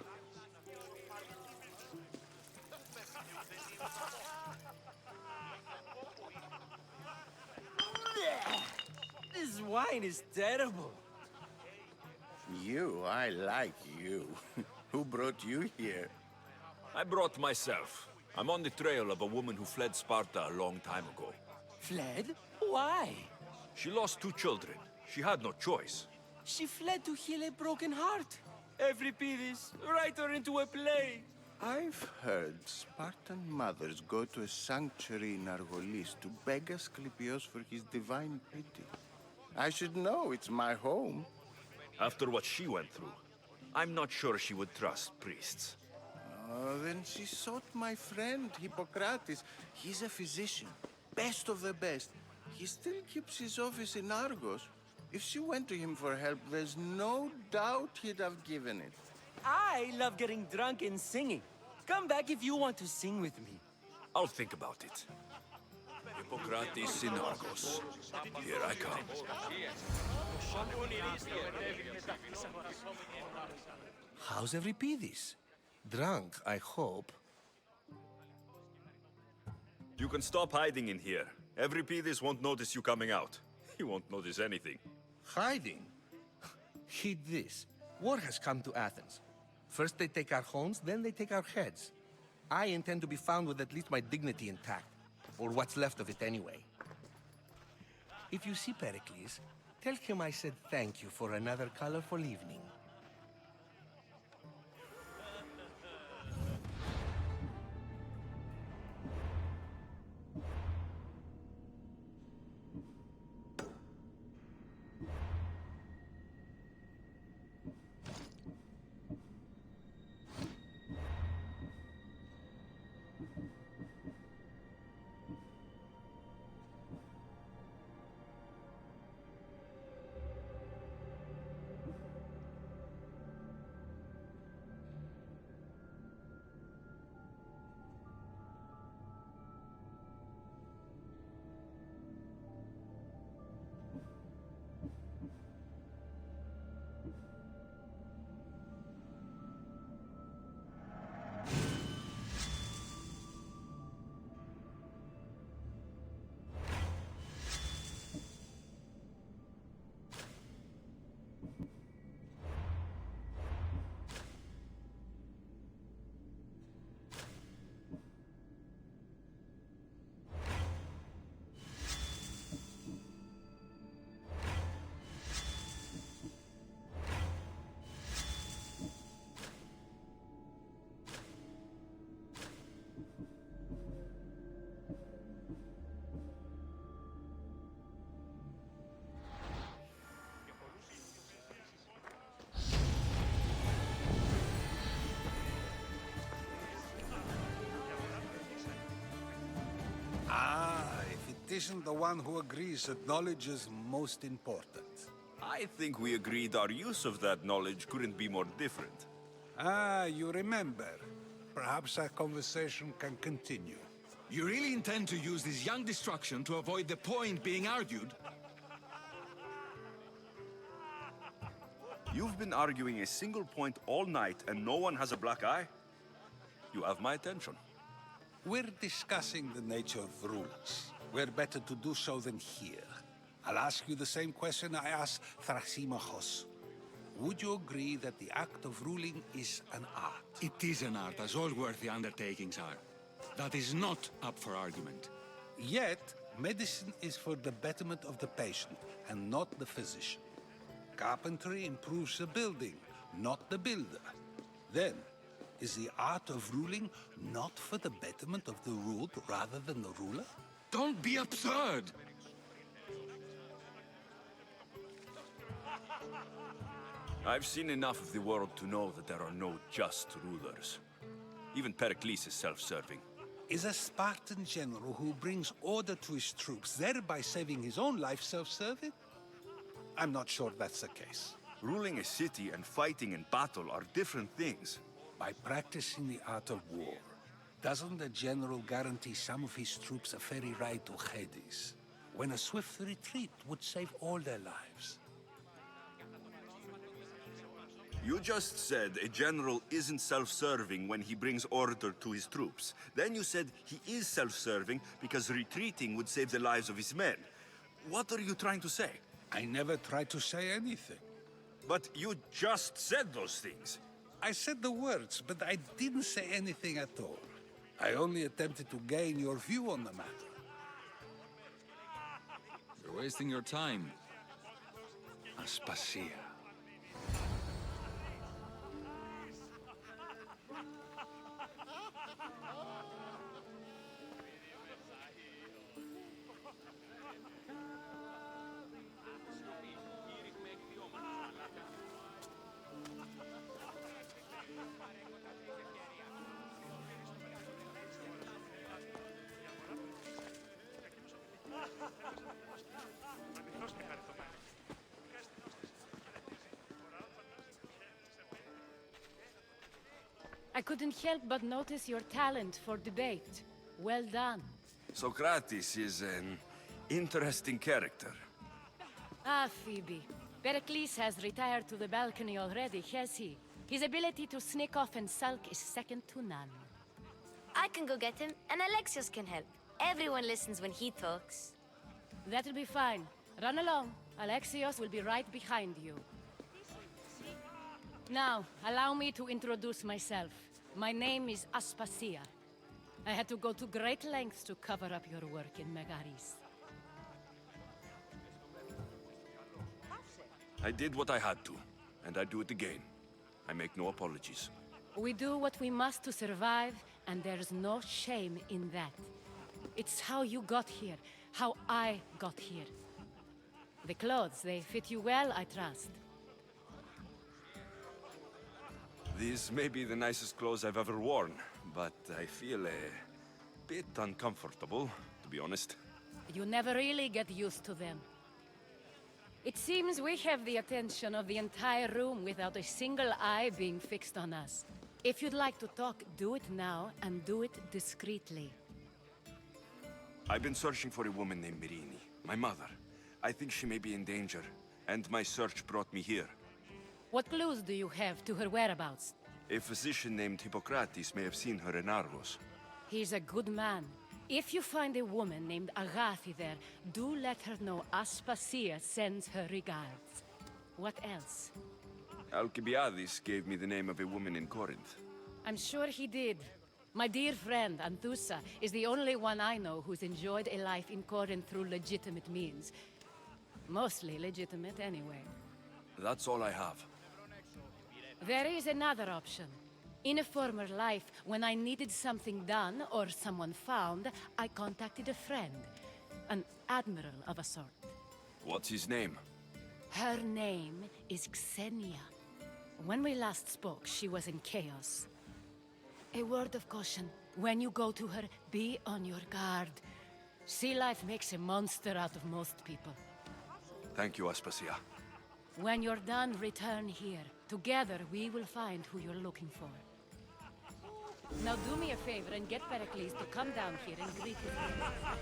This wine is terrible. I like you. Who brought you here? I brought myself. I'm on the trail of a woman who fled Sparta a long time ago. Fled? Why? She lost 2 children. She had no choice. She fled to heal a broken heart. Euripides, write her into a play. I've heard Spartan mothers go to a sanctuary in Argolis to beg Asclepios for his divine pity. I should know, it's my home. After what she went through, I'm not sure she would trust priests. Oh, then she sought my friend, Hippocrates. He's a physician, best of the best. He still keeps his office in Argos. If she went to him for help, there's no doubt he'd have given it. I love getting drunk and singing. Come back if you want to sing with me. I'll think about it. Hippocrates in Argos. Here I come. How's Euripides? Drunk, I hope. You can stop hiding in here. Euripides won't notice you coming out. He won't notice anything. Hiding? Heed this. War has come to Athens. First they take our homes, then they take our heads. I intend to be found with at least my dignity intact. Or what's left of it anyway. If you see Pericles, tell him I said thank you for another colorful evening. isn't the one who agrees that knowledge is most important. I think we agreed our use of that knowledge couldn't be more different. Ah, you remember. Perhaps our conversation can continue. You really intend to use this young destruction to avoid the point being argued? You've been arguing a single point all night and no one has a black eye? You have my attention. We're discussing the nature of rulers. Where better to do so than here? I'll ask you the same question I asked Thrasymachos. Would you agree that the act of ruling is an art? It is an art, as all worthy undertakings are. That is not up for argument. Yet, medicine is for the betterment of the patient, and not the physician. Carpentry improves the building, not the builder. Then, is the art of ruling not for the betterment of the ruled rather than the ruler? Don't be absurd! I've seen enough of the world to know that there are no just rulers. Even Pericles is self-serving. Is a Spartan general who brings order to his troops, thereby saving his own life, self-serving? I'm not sure that's the case. Ruling a city and fighting in battle are different things. By practicing the art of war, doesn't the general guarantee some of his troops a ferry ride to Hades, when a swift retreat would save all their lives? You just said a general isn't self-serving when he brings order to his troops. Then you said he is self-serving because retreating would save the lives of his men. What are you trying to say? I never tried to say anything. But you just said those things. I said the words, but I didn't say anything at all. I only attempted to gain your view on the matter. You're wasting your time. Aspasia. I couldn't help but notice your talent for debate. Well done. Socrates is an interesting character. Ah, Phoebe. Pericles has retired to the balcony already, has he? His ability to sneak off and sulk is second to none. I can go get him, and Alexios can help. Everyone listens when he talks. That'll be fine. Run along. Alexios will be right behind you. Now, allow me to introduce myself. My name is Aspasia. I had to go to great lengths to cover up your work in Megaris. I did what I had to, and I do it again. I make no apologies. We do what we must to survive, and there's no shame in that. It's how you got here, how I got here. The clothes, they fit you well, I trust. These may be the nicest clothes I've ever worn, but I feel a bit uncomfortable, to be honest. You never really get used to them. It seems we have the attention of the entire room without a single eye being fixed on us. If you'd like to talk, do it now, and do it discreetly. I've been searching for a woman named Mirini, my mother. I think she may be in danger, and my search brought me here. What clues do you have to her whereabouts? A physician named Hippocrates may have seen her in Argos. He's a good man. If you find a woman named Agathi there, do let her know Aspasia sends her regards. What else? Alcibiades gave me the name of a woman in Corinth. I'm sure he did. My dear friend, Anthusa, is the only one I know who's enjoyed a life in Corinth through legitimate means. Mostly legitimate, anyway. That's all I have. There is another option. In a former life, when I needed something done or someone found, I contacted a friend. An admiral of a sort. What's his name? Her name is Xenia. When we last spoke, she was in chaos. A word of caution. When you go to her, be on your guard. Sea life makes a monster out of most people. Thank you, Aspasia. When you're done, return here. Together, we will find who you're looking for. Now do me a favor and get Pericles to come down here and greet his guests.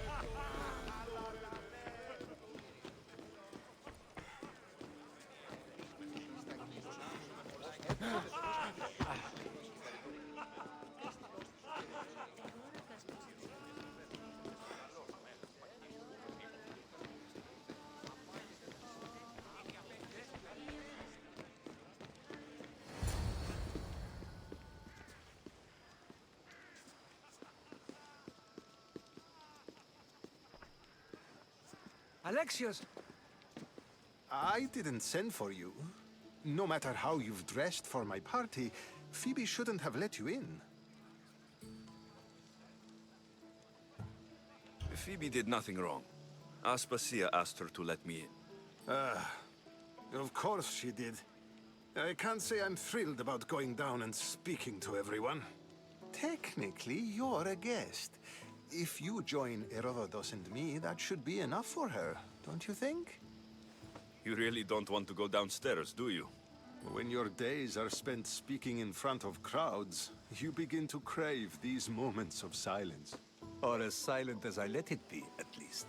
Alexios! I didn't send for you. No matter how you've dressed for my party, Phoebe shouldn't have let you in. Phoebe did nothing wrong. Aspasia asked her to let me in. Of course she did. I can't say I'm thrilled about going down and speaking to everyone. Technically, you're a guest. If you join Herodotus and me, that should be enough for her, don't you think? You really don't want to go downstairs, do you? When your days are spent speaking in front of crowds, you begin to crave these moments of silence. Or as silent as I let it be, at least.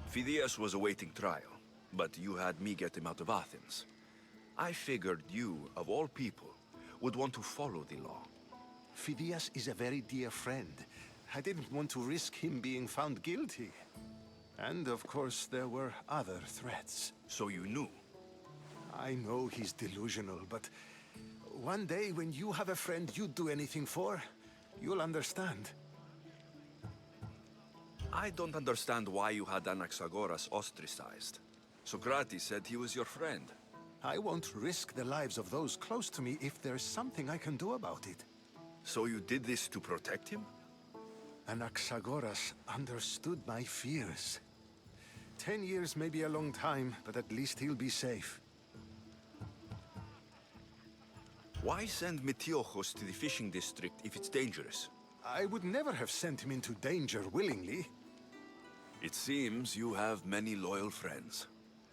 Phidias was awaiting trial, but you had me get him out of Athens. I figured you, of all people, would want to follow the law. Phidias is a very dear friend. I didn't want to risk him being found guilty. And of course, there were other threats. So you knew? I know he's delusional, but one day when you have a friend you'd do anything for, you'll understand. I don't understand why you had Anaxagoras ostracized. Socrates said he was your friend. I won't risk the lives of those close to me if there's something I can do about it. So you did this to protect him? Anaxagoras understood my fears. 10 years may be a long time, but at least he'll be safe. Why send Metiochos to the fishing district if it's dangerous? I would never have sent him into danger willingly. It seems you have many loyal friends.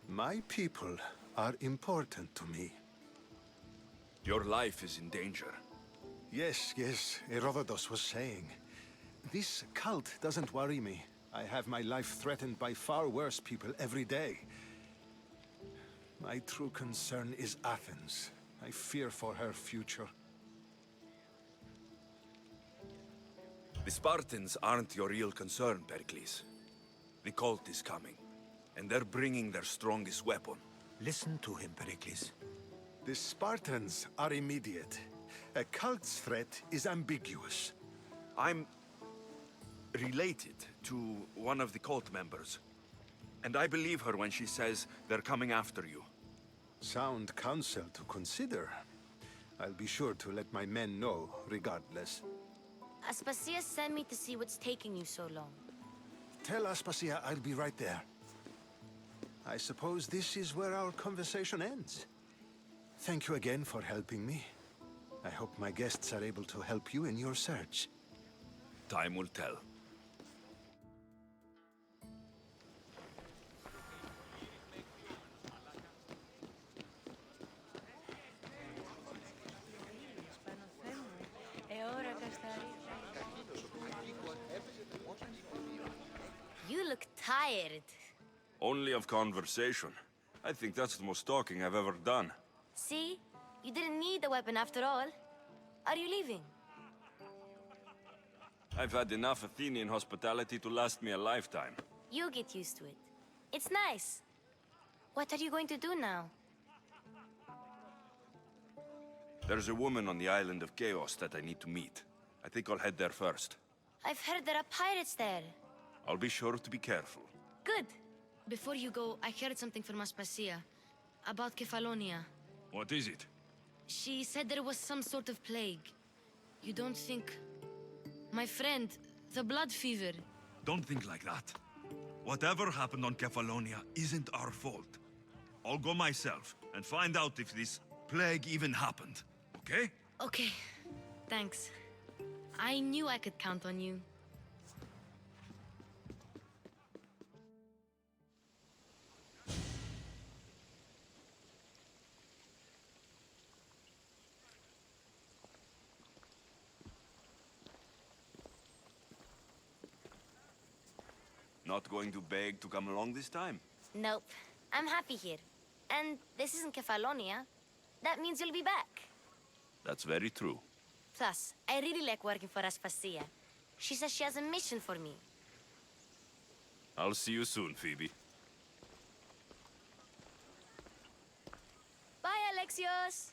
My people are important to me. Your life is in danger. Yes, Herodotus was saying. This cult doesn't worry me. I have my life threatened by far worse people every day. My true concern is Athens. I fear for her future. The Spartans aren't your real concern, Pericles. The cult is coming, and they're bringing their strongest weapon. Listen to him, Pericles. The Spartans are immediate. A cult's threat is ambiguous. I'm related to one of the cult members, and I believe her when she says they're coming after you. Sound counsel to consider. I'll be sure to let my men know, regardless. Aspasia sent me to see what's taking you so long. Tell Aspasia I'll be right there. I suppose this is where our conversation ends. Thank you again for helping me. I hope my guests are able to help you in your search. Time will tell. You look tired. Only of conversation. I think that's the most talking I've ever done. See? You didn't need the weapon after all. Are you leaving? I've had enough Athenian hospitality to last me a lifetime. You'll get used to it. It's nice. What are you going to do now? There's a woman on the island of Chaos that I need to meet. I think I'll head there first. I've heard there are pirates there. I'll be sure to be careful. Good. Before you go, I heard something from Aspasia. About Kefalonia. What is it? She said there was some sort of plague. You don't think... My friend, the blood fever. Don't think like that. Whatever happened on Kefalonia isn't our fault. I'll go myself and find out if this plague even happened, okay? Okay. Thanks. I knew I could count on you. Not going to beg to come along this time? Nope. I'm happy here. And this isn't Kefalonia. That means you'll be back. That's very true. Plus, I really like working for Aspasia. She says she has a mission for me. I'll see you soon, Phoebe. Bye, Alexios!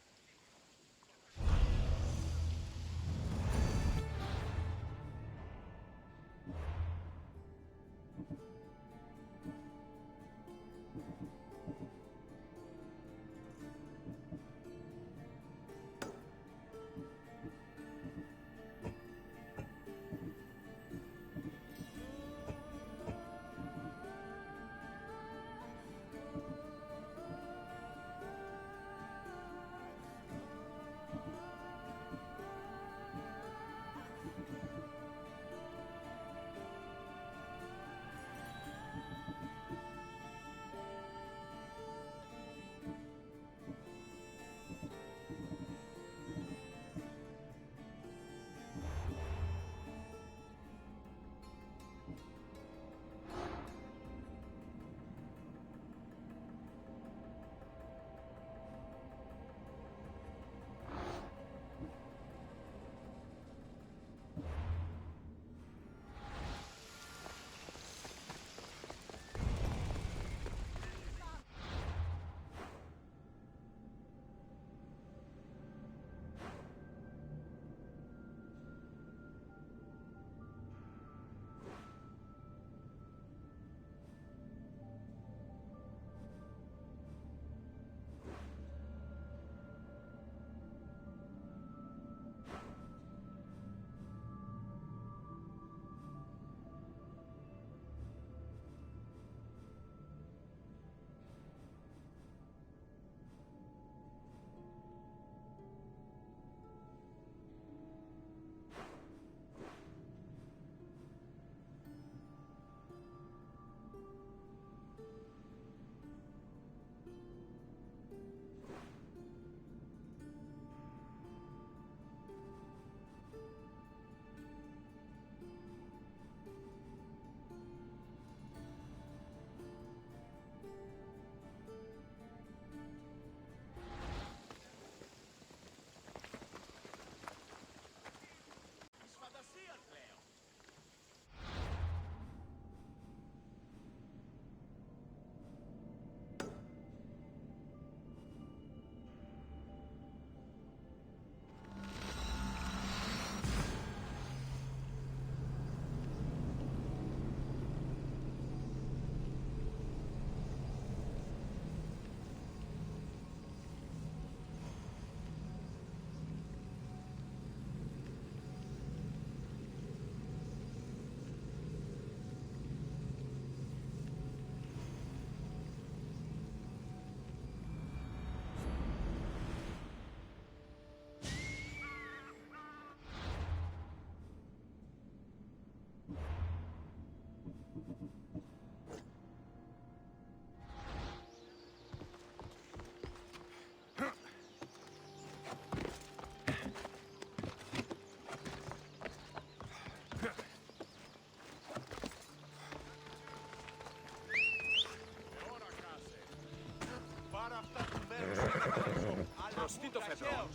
Προστεί το φετρό.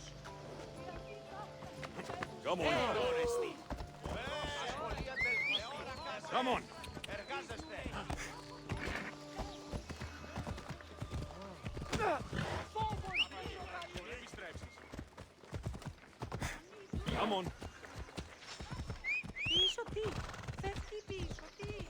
Come on. Come on. Come on. Πίσω τι, φεύγει πίσω τι.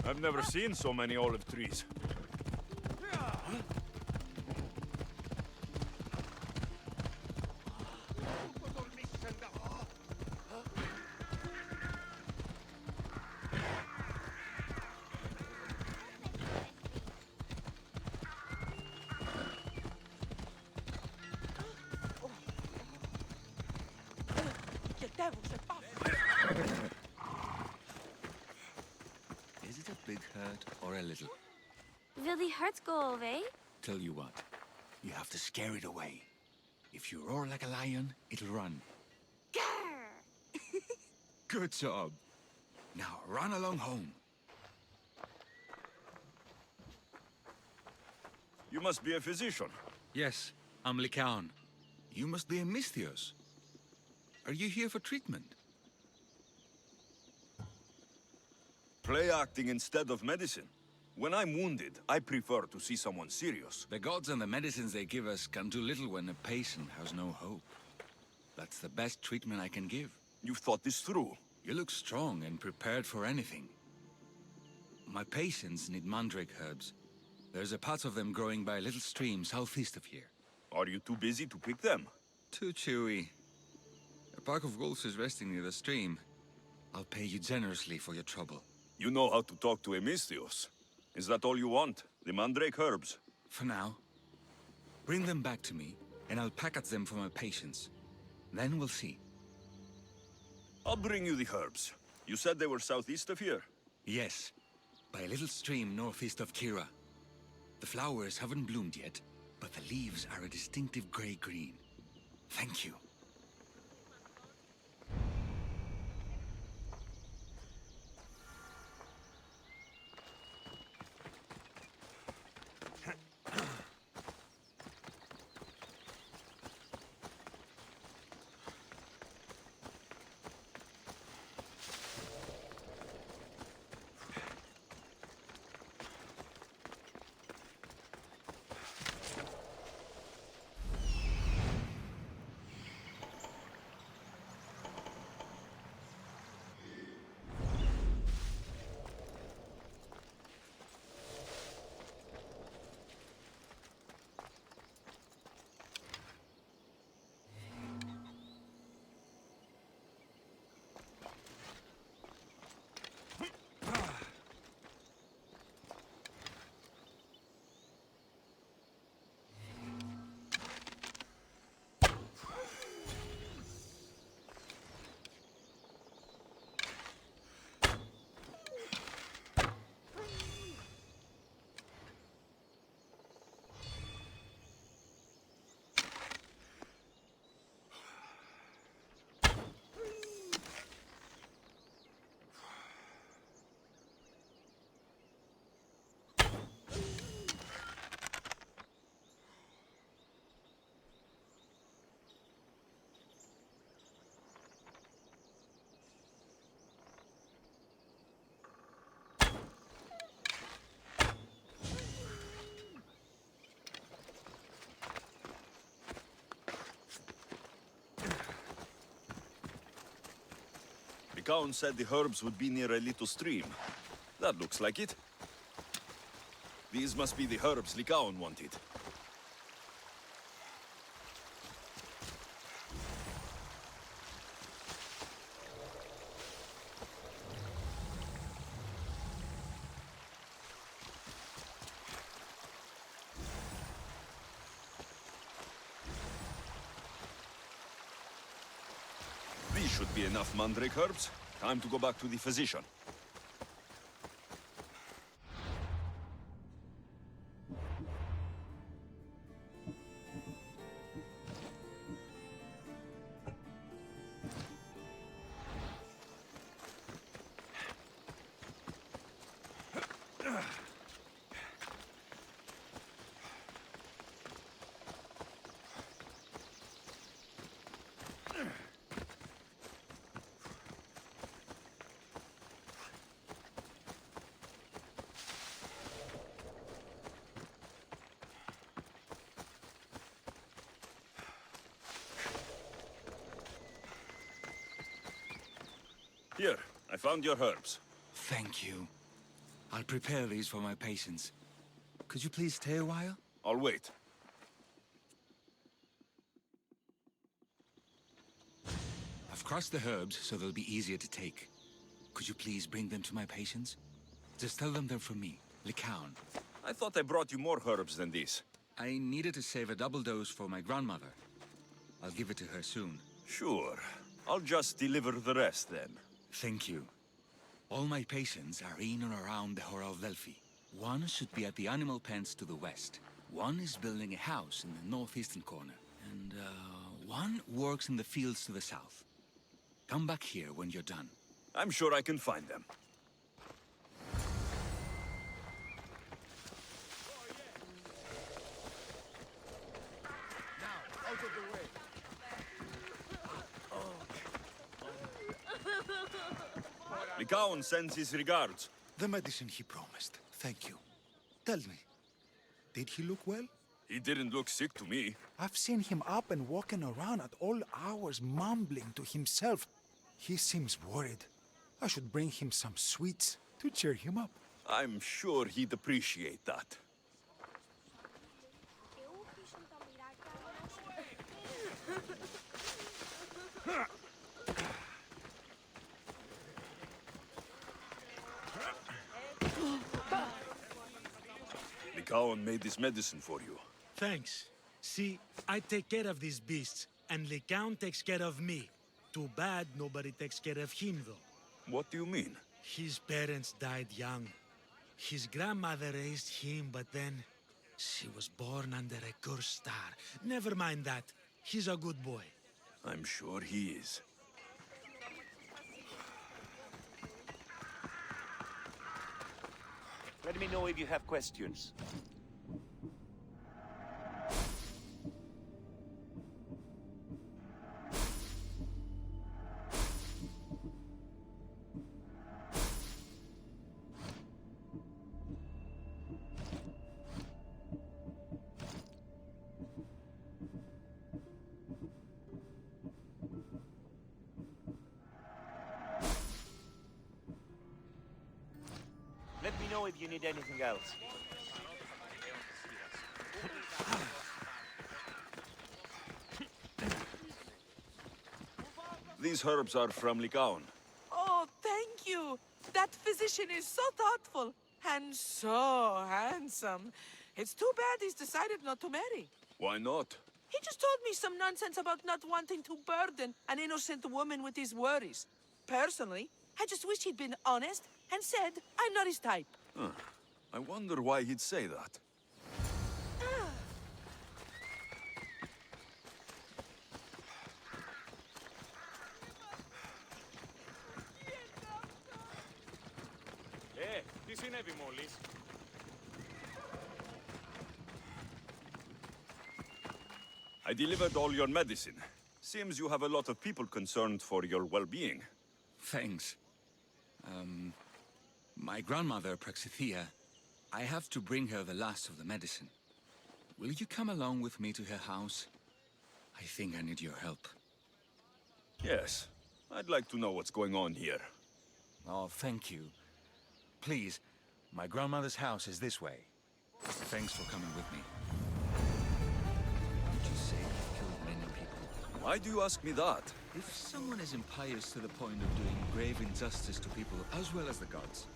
I've never seen so many olive trees. Is it a big hurt or a little? Will the hurt go away? Tell you what, you have to scare it away. If you roar like a lion, it'll run. Good job. Now run along home. You must be a physician. Yes, I'm Lycaon. You must be a Misthios. Are you here for treatment? Play acting instead of medicine. When I'm wounded, I prefer to see someone serious. The gods and the medicines they give us can do little when a patient has no hope. That's the best treatment I can give. You've thought this through. You look strong and prepared for anything. My patients need mandrake herbs. There's a patch of them growing by a little stream southeast of here. Are you too busy to pick them? Too chewy. A pack of wolves is resting near the stream. I'll pay you generously for your trouble. You know how to talk to a Misthios. Is that all you want? The mandrake herbs? For now. Bring them back to me, and I'll package them for my patients. Then we'll see. I'll bring you the herbs. You said they were southeast of here? Yes, by a little stream northeast of Kira. The flowers haven't bloomed yet, but the leaves are a distinctive gray-green. Thank you. Lycaon said the herbs would be near a little stream. That looks like it. These must be the herbs Lycaon wanted. These should be enough mandrake herbs. Time to go back to the physician. Here, I found your herbs. Thank you. I'll prepare these for my patients. Could you please stay a while? I'll wait. I've crushed the herbs so they'll be easier to take. Could you please bring them to my patients? Just tell them they're from me, Lycaon. I thought I brought you more herbs than these. I needed to save a double dose for my grandmother. I'll give it to her soon. Sure. I'll just deliver the rest then. Thank you. All my patients are in and around the Hora of Delphi. One should be at the animal pens to the west. One is building a house in the northeastern corner. And, one works in the fields to the south. Come back here when you're done. I'm sure I can find them. Now, out of the way. Lycaon sends his regards. The medicine he promised. Thank you. Tell me, did he look well? He didn't look sick to me. I've seen him up and walking around at all hours, mumbling to himself. He seems worried. I should bring him some sweets to cheer him up. I'm sure he'd appreciate that. Lycaon made this medicine for you. Thanks. See, I take care of these beasts, and Lycaon takes care of me. Too bad nobody takes care of him, though. What do you mean? His parents died young. His grandmother raised him, but then she was born under a cursed star. Never mind that. He's a good boy. I'm sure he is. Let me know if you have questions. Let me know if you need anything else. These herbs are from Lycaon. Oh, thank you. That physician is so thoughtful and so handsome. It's too bad he's decided not to marry. Why not? He just told me some nonsense about not wanting to burden an innocent woman with his worries. Personally, I just wish he'd been honest and said I'm not his type. Huh. I wonder why he'd say that. Τι συνέβη μόλις? I delivered all your medicine. Seems you have a lot of people concerned for your well-being. Thanks. My grandmother, Praxithea, I have to bring her the last of the medicine. Will you come along with me to her house? I think I need your help. Yes. I'd like to know what's going on here. Oh, thank you. Please, my grandmother's house is this way. Thanks for coming with me. Did you say you've killed many people? Why do you ask me that? If someone is impious to the point of doing grave injustice to people as well as the gods,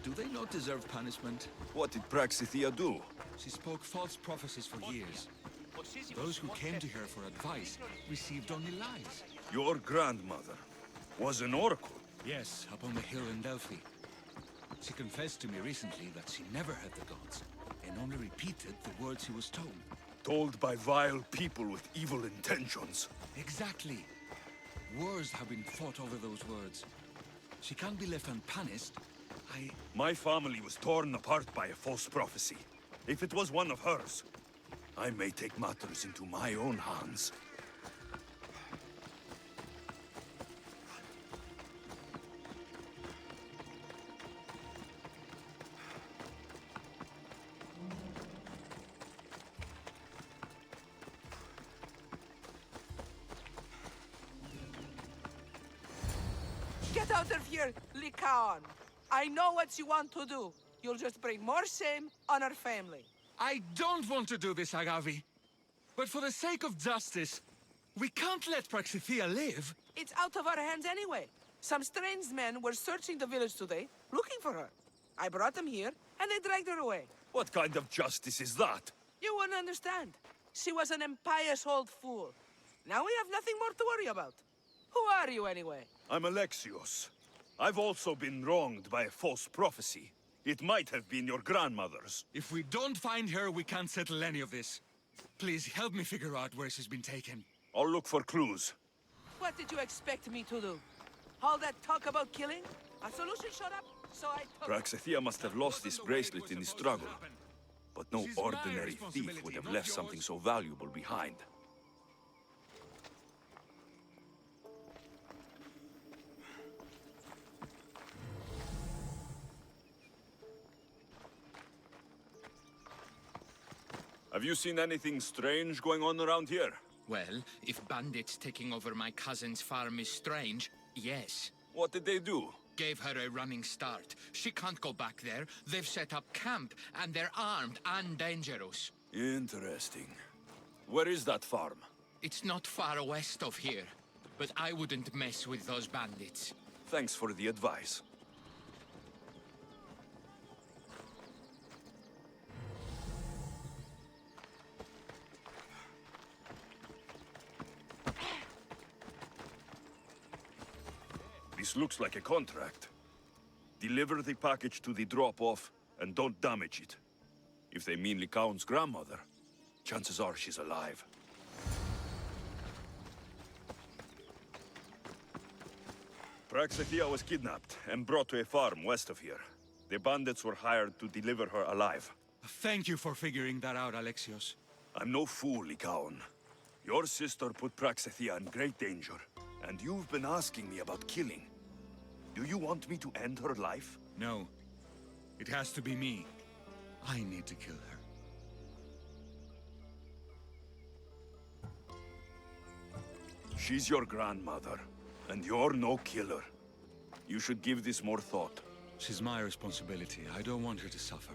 do they not deserve punishment? What did Praxithea do? She spoke false prophecies for years. Those who came to her for advice received only lies. Your grandmother was an oracle? Yes, up on the hill in Delphi. She confessed to me recently that she never heard the gods, and only repeated the words she was told. Told by vile people with evil intentions. Exactly. Wars have been fought over those words. She can't be left unpunished. My family was torn apart by a false prophecy. If it was one of hers, I may take matters into my own hands. Get out of here, Lycaon! I know what you want to do. You'll just bring more shame on our family. I don't want to do this, Agavi. But for the sake of justice, we can't let Praxithea live. It's out of our hands anyway. Some strange men were searching the village today, looking for her. I brought them here, and they dragged her away. What kind of justice is that? You wouldn't understand. She was an impious old fool. Now we have nothing more to worry about. Who are you, anyway? I'm Alexios. I've also been wronged by a false prophecy. It might have been your grandmother's. If we don't find her, we can't settle any of this. Please, help me figure out where she's been taken. I'll look for clues. What did you expect me to do? All that talk about killing? A solution showed up, so I took... Praxithea must have lost this bracelet in the struggle. But no ordinary thief would have left something so valuable behind. Have you seen anything strange going on around here? Well, if bandits taking over my cousin's farm is strange, yes. What did they do? Gave her a running start. She can't go back there. They've set up camp, and they're armed and dangerous. Interesting. Where is that farm? It's not far west of here, but I wouldn't mess with those bandits. Thanks for the advice. This looks like a contract. Deliver the package to the drop-off, and don't damage it. If they mean Lycaon's grandmother, chances are she's alive. Praxithea was kidnapped and brought to a farm west of here. The bandits were hired to deliver her alive. Thank you for figuring that out, Alexios. I'm no fool, Lycaon. Your sister put Praxithea in great danger, and you've been asking me about killing. Do you want me to end her life? No. It has to be me. I need to kill her. She's your grandmother, and you're no killer. You should give this more thought. She's my responsibility. I don't want her to suffer.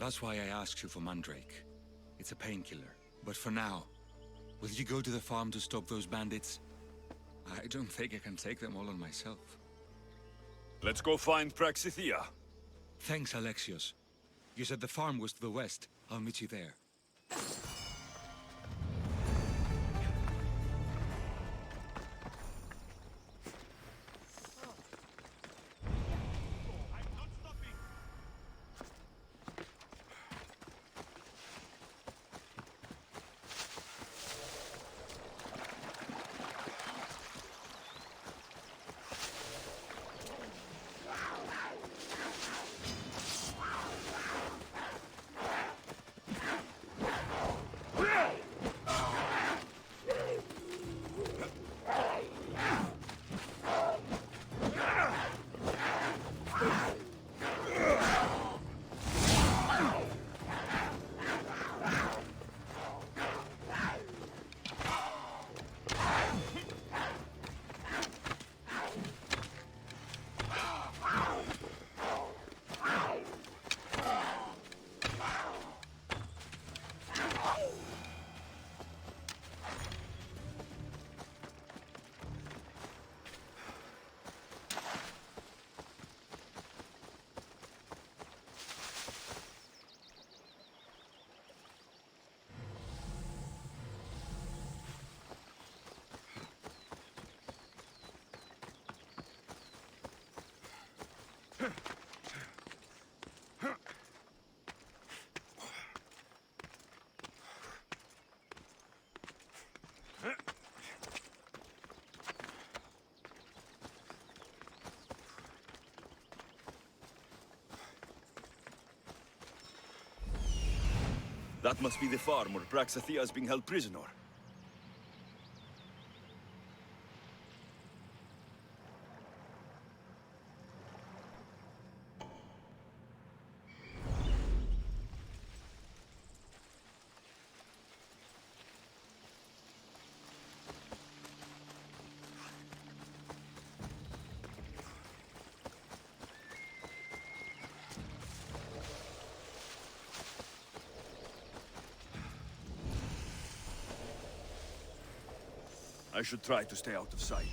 That's why I asked you for Mandrake. It's a painkiller. But for now, will you go to the farm to stop those bandits? I don't think I can take them all on myself. Let's go find Praxithea. Thanks, Alexios. You said the farm was to the west. I'll meet you there. That must be the farm where Praxithea is being held prisoner. I should try to stay out of sight.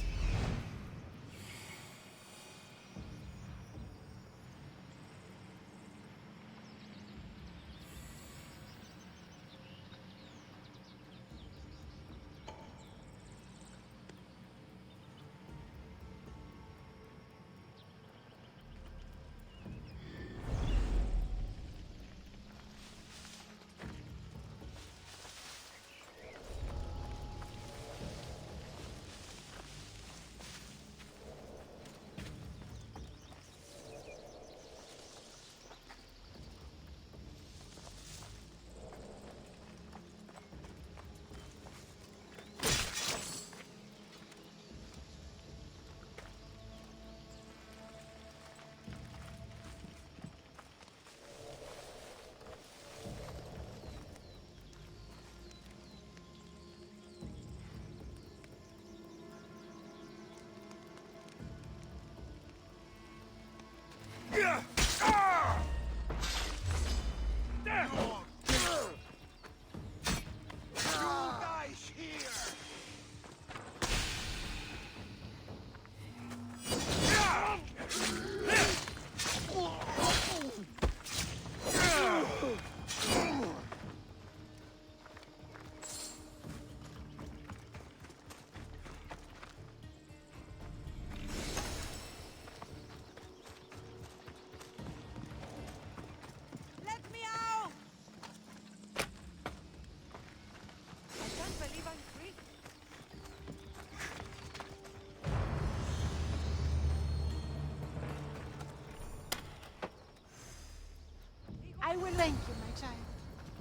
I will thank you, my child.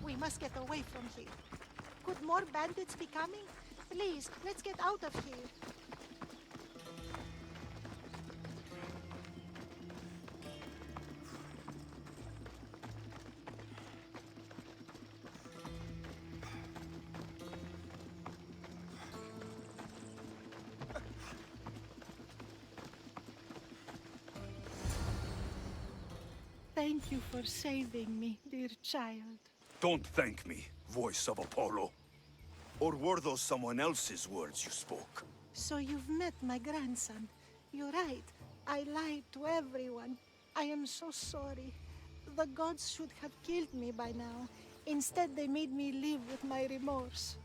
We must get away from here. Could more bandits be coming? Please, let's get out of here. Thank you for saving me, dear child. Don't thank me, voice of Apollo. Or were those someone else's words you spoke? So you've met my grandson. You're right. I lied to everyone. I am so sorry. The gods should have killed me by now. Instead, they made me live with my remorse.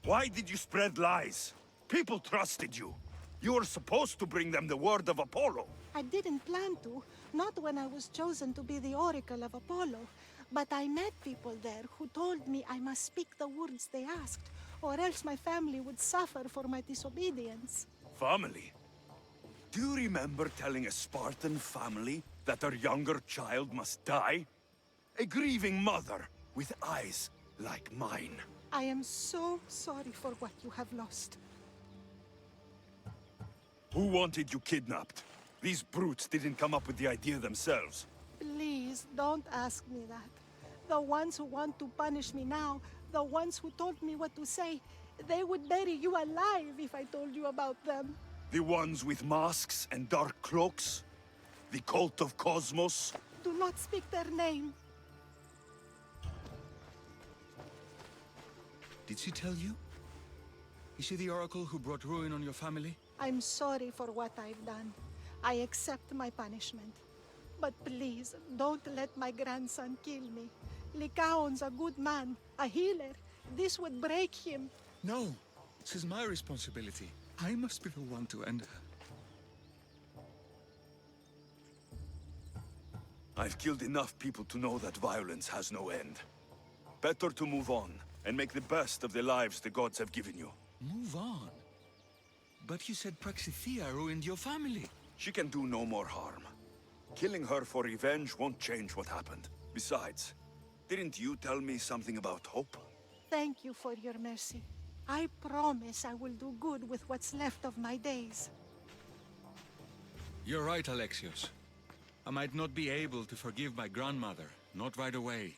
Why did you spread lies? People trusted you. You were supposed to bring them the word of Apollo. I didn't plan to, not when I was chosen to be the Oracle of Apollo. But I met people there who told me I must speak the words they asked, or else my family would suffer for my disobedience. Family? Do you remember telling a Spartan family that their younger child must die? A grieving mother with eyes like mine. I am so sorry for what you have lost. Who wanted you kidnapped? These brutes didn't come up with the idea themselves. Please, don't ask me that. The ones who want to punish me now, the ones who told me what to say, they would bury you alive if I told you about them. The ones with masks and dark cloaks? The cult of Cosmos? Do not speak their name. Did she tell you? Is she the oracle who brought ruin on your family? I'm sorry for what I've done. I accept my punishment. But please, don't let my grandson kill me. Lycaon's a good man, a healer. This would break him. No, this is my responsibility. I must be the one to end her. I've killed enough people to know that violence has no end. Better to move on, and make the best of the lives the gods have given you. Move on? But you said Praxithea ruined your family. She can do no more harm. Killing her for revenge won't change what happened. Besides, didn't you tell me something about hope? Thank you for your mercy. I promise I will do good with what's left of my days. You're right, Alexios. I might not be able to forgive my grandmother, not right away.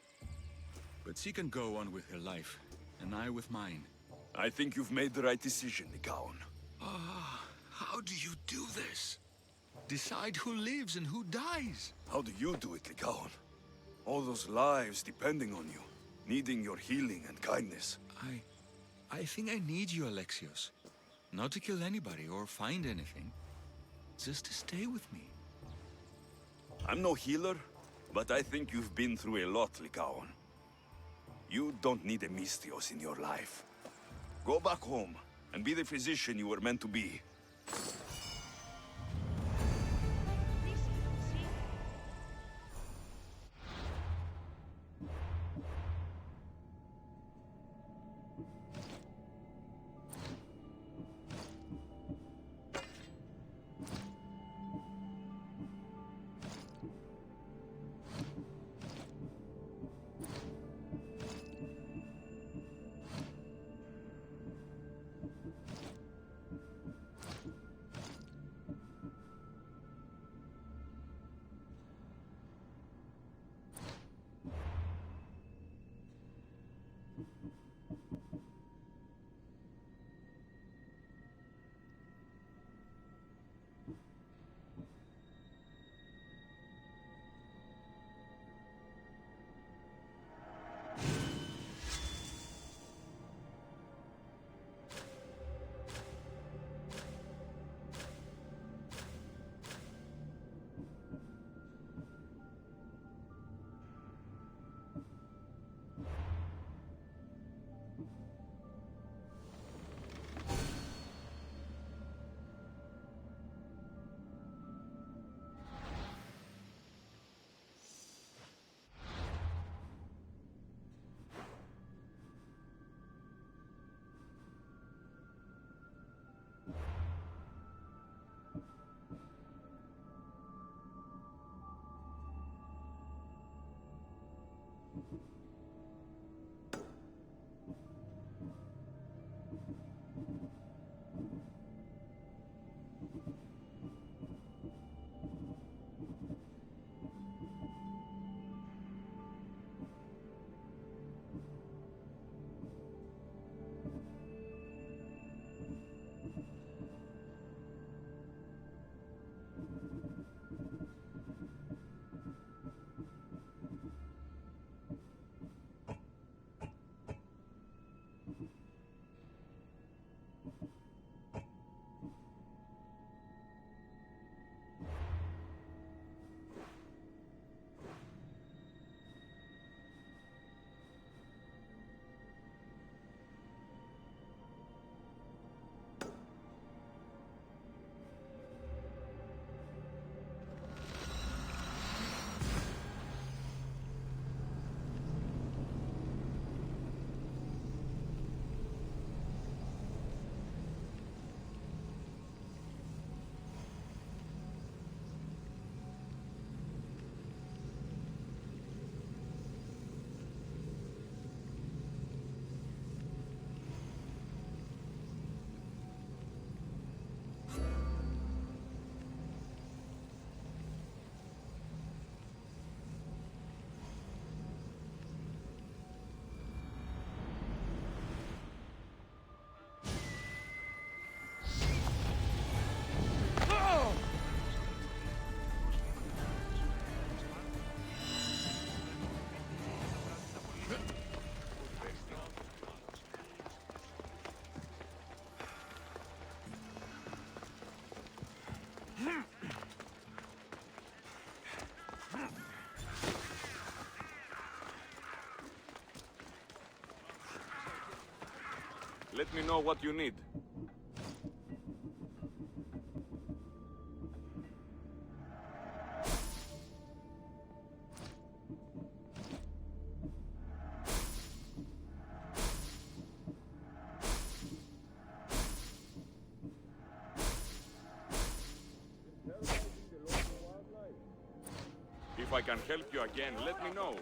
But she can go on with her life, and I with mine. I think you've made the right decision, Lycaon. How do you do this? Decide who lives and who dies? How do you do it, Lycaon? All those lives depending on you, needing your healing and kindness. I think I need you, Alexios. Not to kill anybody or find anything. Just to stay with me. I'm no healer, but I think you've been through a lot, Lycaon. You don't need a Misthios in your life. Go back home and be the physician you were meant to be. Let me know what you need. If I can help you again, let me know.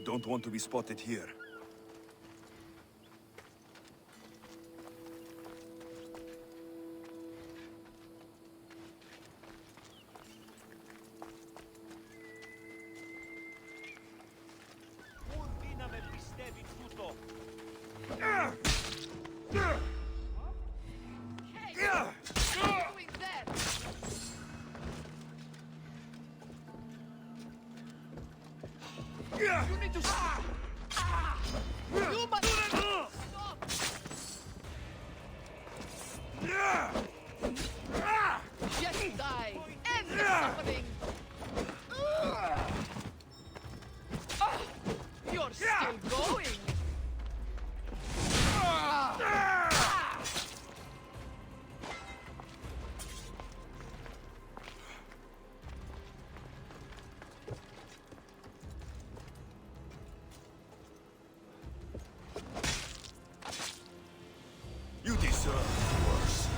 don't want to be spotted here. You need to stop! You must stop! Just die! End the suffering! You're still going! You deserve worse.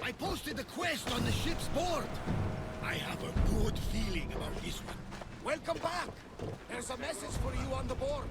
I posted a quest on the ship's board. I have a good feeling about this one. Welcome back! There's a message for you on the board.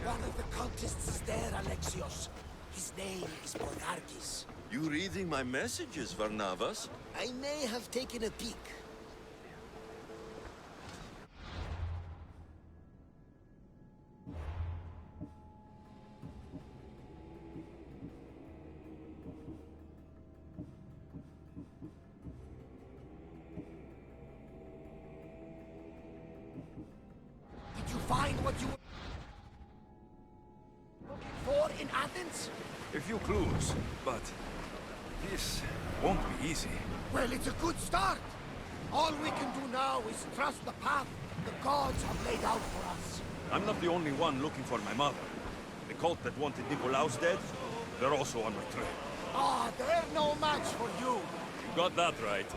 One of the cultists is there, Alexios. His name is Borgarkis. You reading my messages, Varnavas? I may have taken a peek. Did you find what you were looking for in Athens? A few clues, but this won't be easy. Well, it's a good start. All we can do now is trust the path the gods have laid out for us. I'm not the only one looking for my mother. The cult that wanted Nikolaos dead, they're also on our trail. Ah, they're no match for you. You got that right.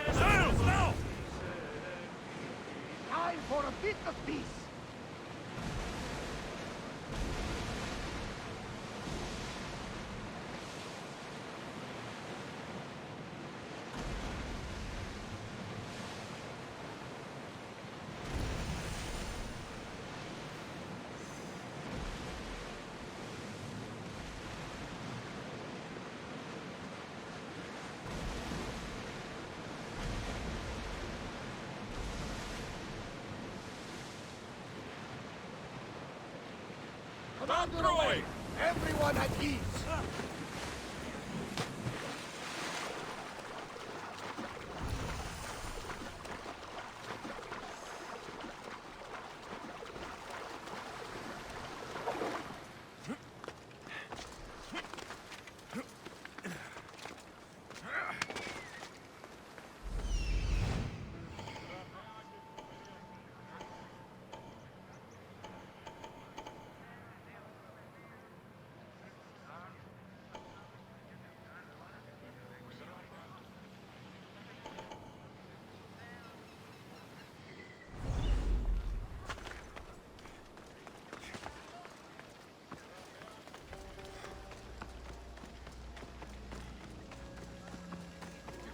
Sails now! Time for a bit of peace. Commander away! Everyone at ease!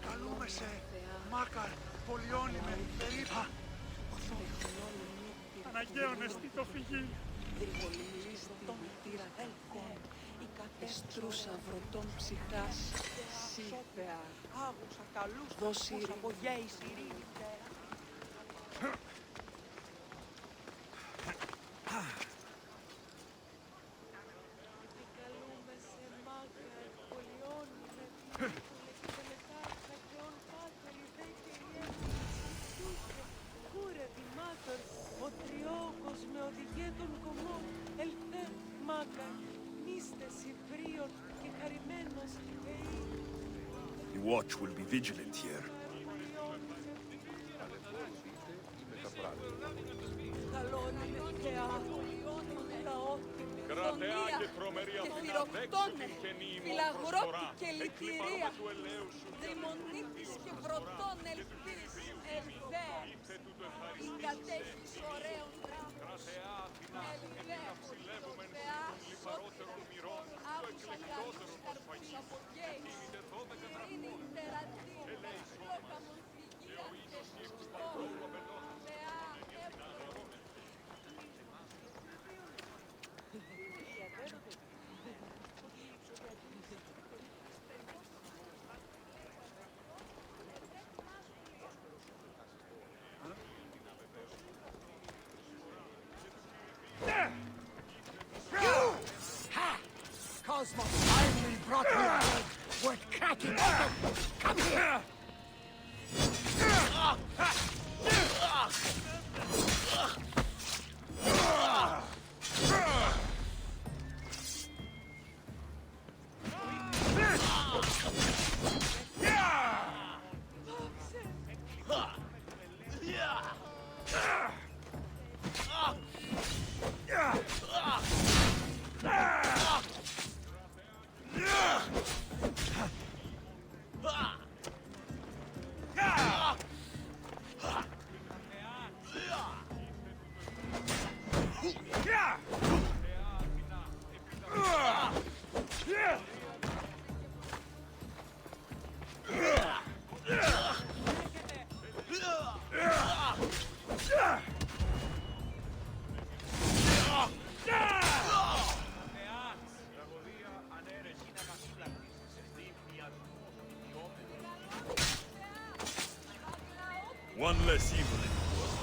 Καλούμεσαι, Μάκαρ, πολιώνει με, περίπα. Αναγκαίωνες τι το φυγή. Τον τύρα ελκόν, η κατέστρουσα βρωτών ψυχάς, σύφαια, άγουσα καλούς, δώσει απογέης ειρήνη πέρα. Καλούμεσαι, Μάκαρ, πολιώνει με, ο τριόκος με οδηγέ των κομμών, ελθέ, Μάκαρ, νήστε Σιβρίων και χαρημένος ειπεή. The watch will be vigilant here. Καλώνει με θεά, λαότιμη, φωνία και θηροκτώνε, φυλαγρότη και λυτηρία, δρυμονίτης και βρωτών ελπίς, ελθέας, η κατέχεις ωραίων δράμους, ελθέας, ο θεάς, σώτηρος, άκουσα καλούς καρπούς απογέης, ειρήνη τερατή, σλόκαμον φυγεία και σωστό, θεά, Cosmos finally brought me a bird worth cracking open. Come here! One less evil in the world.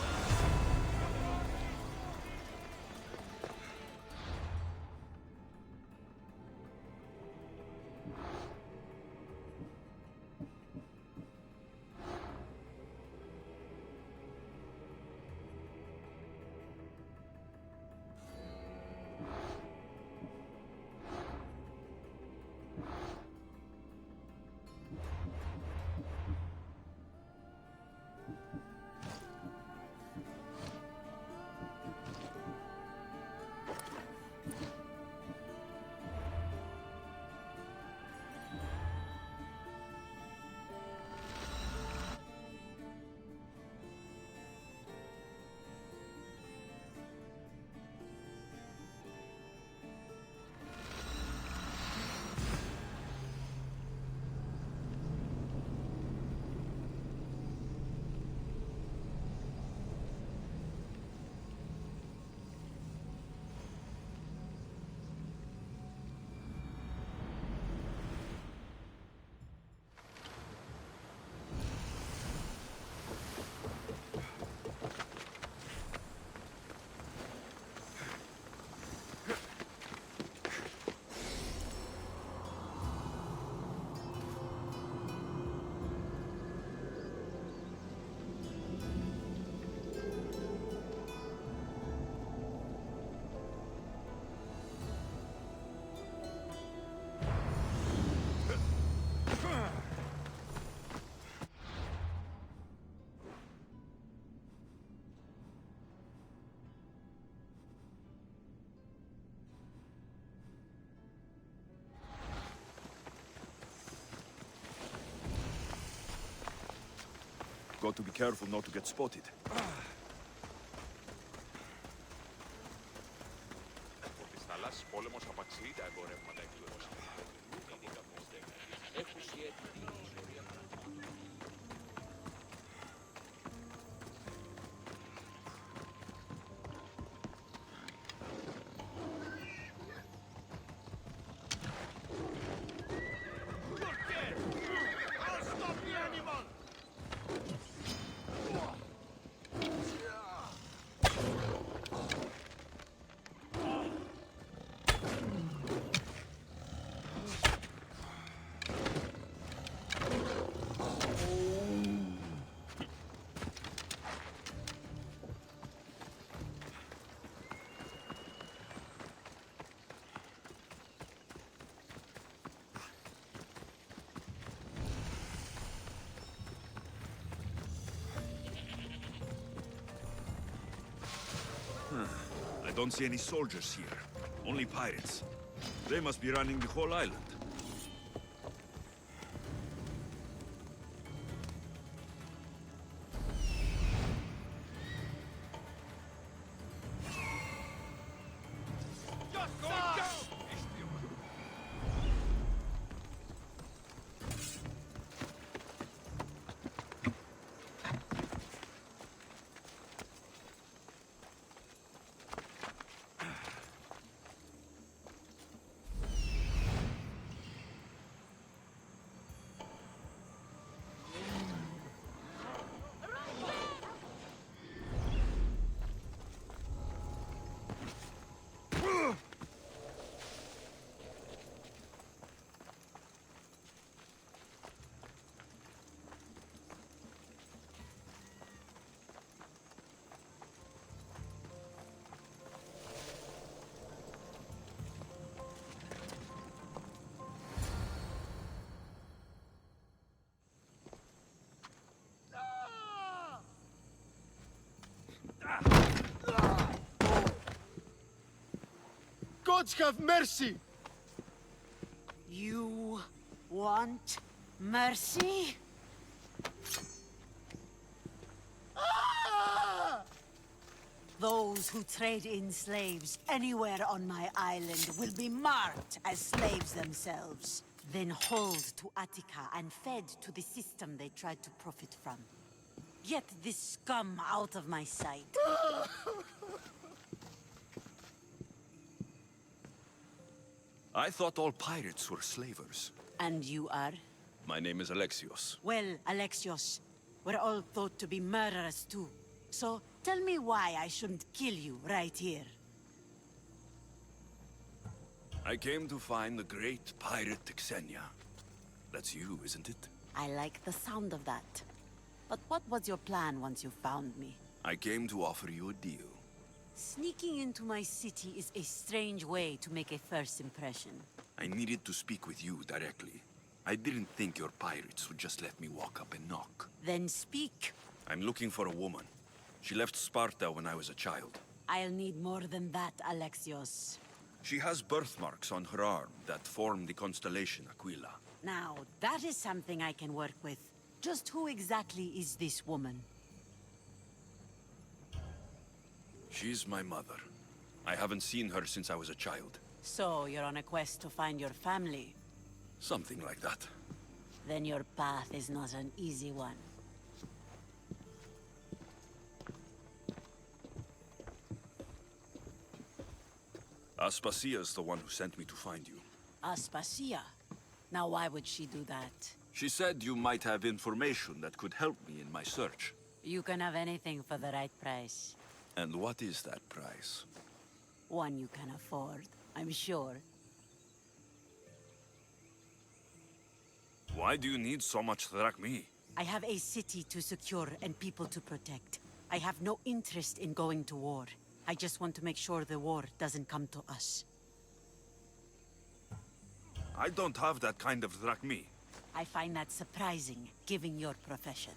Got to be careful not to get spotted. Της θαλάσσης πόλεμος απαξιεί τα εμπορεύματα εκτός. Έχουν σχέδιο την ιστορία. I don't see any soldiers here. Only pirates. They must be running the whole island. Gods have mercy! You want mercy? Those who trade in slaves anywhere on my island will be marked as slaves themselves, then hauled to Attica and fed to the system they tried to profit from. Get this scum out of my sight. I thought all pirates were slavers. And you are? My name is Alexios. Well, Alexios, we're all thought to be murderers too. So, tell me why I shouldn't kill you right here. I came to find the great pirate Xenia. That's you, isn't it? I like the sound of that. But what was your plan once you found me? I came to offer you a deal. Sneaking into my city is a strange way to make a first impression. I needed to speak with you directly. I didn't think your pirates would just let me walk up and knock. Then speak. I'm looking for a woman. She left Sparta when I was a child. I'll need more than that, Alexios. She has birthmarks on her arm that form the constellation Aquila. Now, that is something I can work with. Just who exactly is this woman? She's my mother. I haven't seen her since I was a child. So, you're on a quest to find your family? Something like that. Then your path is not an easy one. Aspasia's the one who sent me to find you. Aspasia? Now why would she do that? She said you might have information that could help me in my search. You can have anything for the right price. And what is that price? One you can afford, I'm sure. Why do you need so much drachmi? I have a city to secure and people to protect. I have no interest in going to war. I just want to make sure the war doesn't come to us. I don't have that kind of drachmi. I find that surprising, given your profession.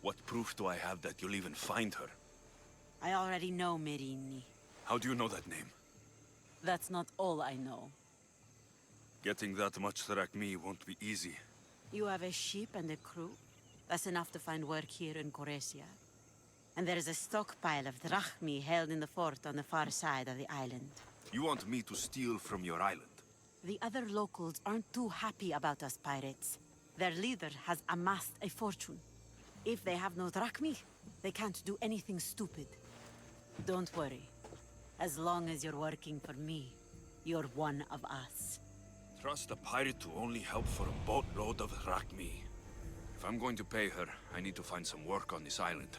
What proof do I have that you'll even find her? I already know Merini. How do you know that name? That's not all I know. Getting that much drachmi won't be easy. You have a ship and a crew? That's enough to find work here in Coresia. And there is a stockpile of drachmi held in the fort on the far side of the island. You want me to steal from your island? The other locals aren't too happy about us pirates. Their leader has amassed a fortune. If they have no drachmi, they can't do anything stupid. Don't worry. As long as you're working for me, you're one of us. Trust a pirate to only help for a boatload of drachmi. If I'm going to pay her, I need to find some work on this island.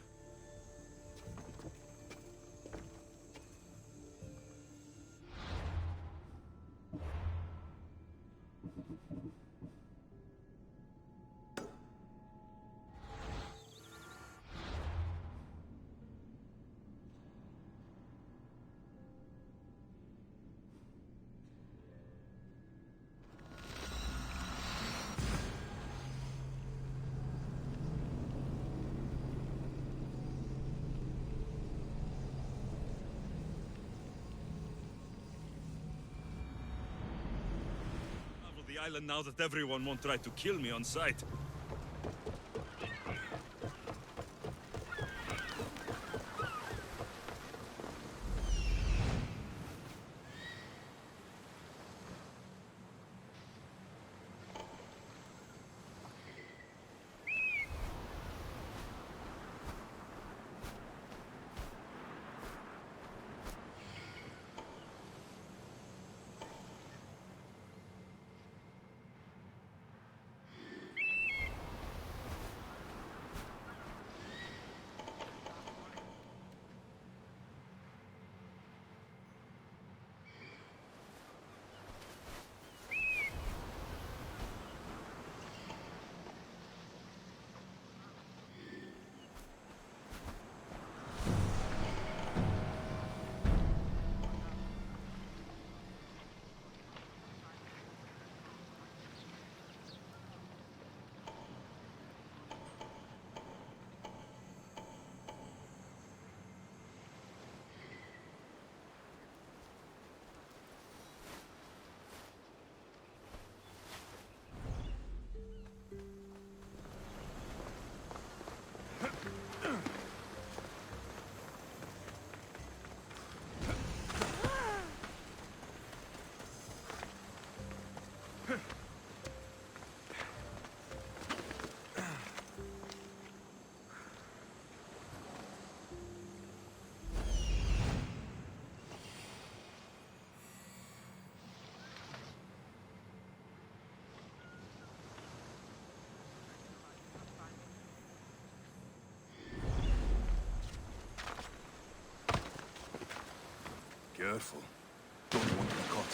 The island now that everyone won't try to kill me on sight. Careful. Don't want to be caught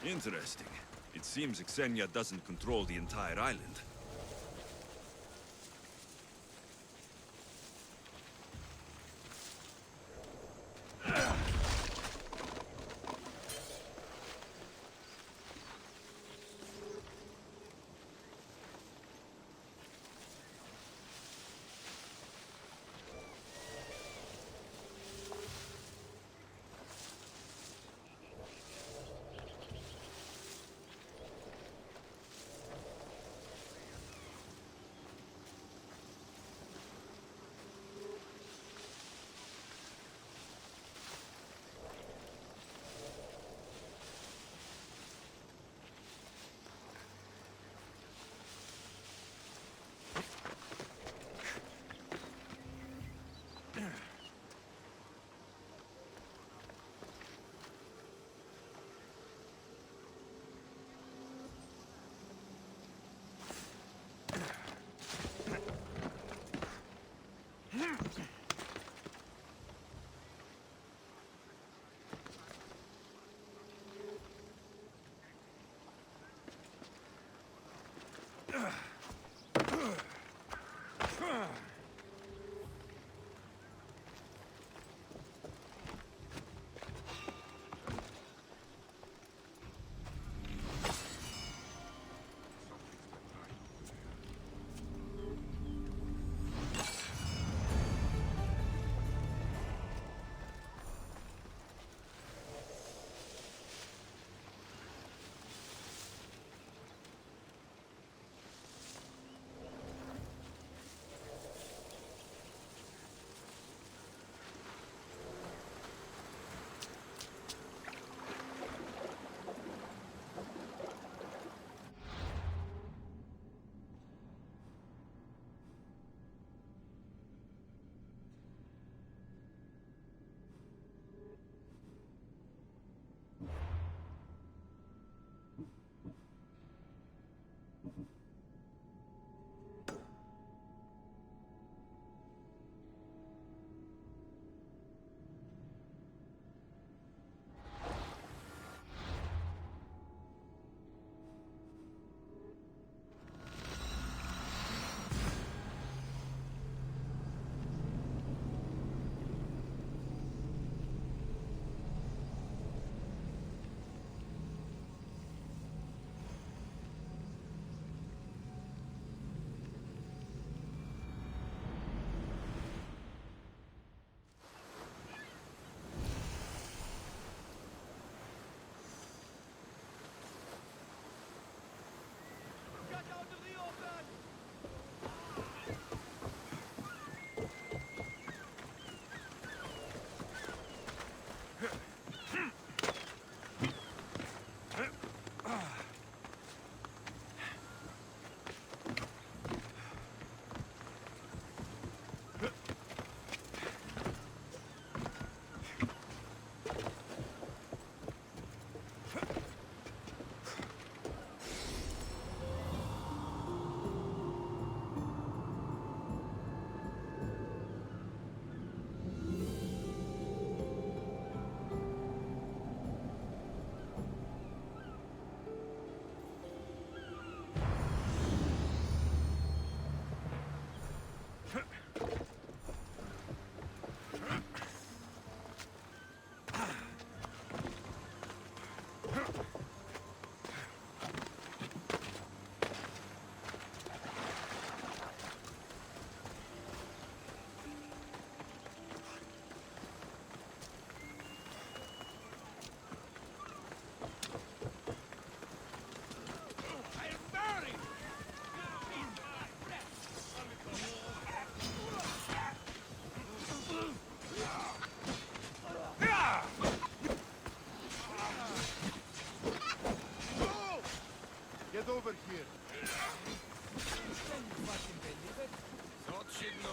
here. Interesting. It seems Xenia doesn't control the entire island.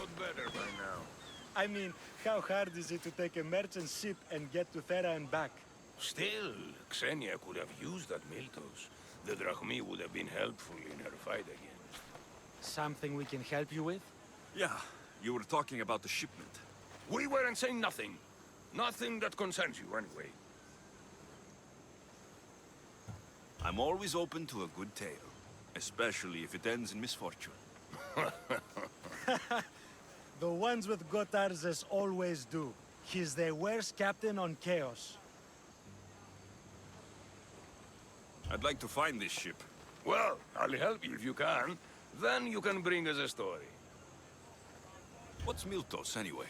out better by now. I mean, how hard is it to take a merchant ship and get to Thera and back? Still, Xenia could have used that Miltos. The Drachmi would have been helpful in her fight against. Something we can help you with? Yeah, you were talking about the shipment. We weren't saying nothing. Nothing that concerns you, anyway. I'm always open to a good tale, especially if it ends in misfortune. The ones with Gotarzes always do. He's the worst captain on Chaos. I'd like to find this ship. Well, I'll help you if you can. Then you can bring us a story. What's Miltos, anyway?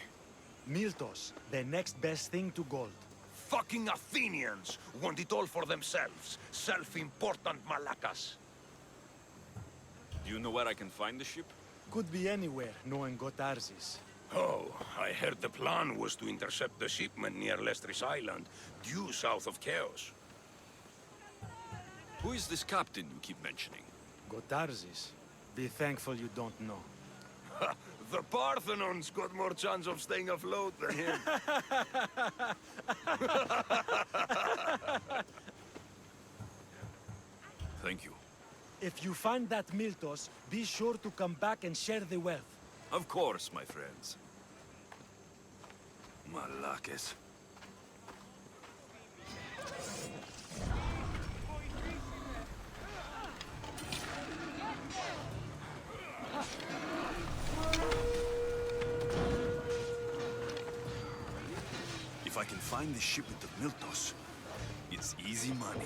Miltos, the next best thing to gold. Fucking Athenians want it all for themselves. Self-important malacas. Do you know where I can find the ship? Could be anywhere, knowing Gotarzes. Oh, I heard the plan was to intercept the shipment near Lestris Island, due south of Chaos. Who is this captain you keep mentioning? Gotarzes. Be thankful you don't know. The Parthenon's got more chance of staying afloat than him. Thank you. If you find that Miltos, be sure to come back and share the wealth. Of course, my friends. Malakes. If I can find the shipment of Miltos, it's easy money.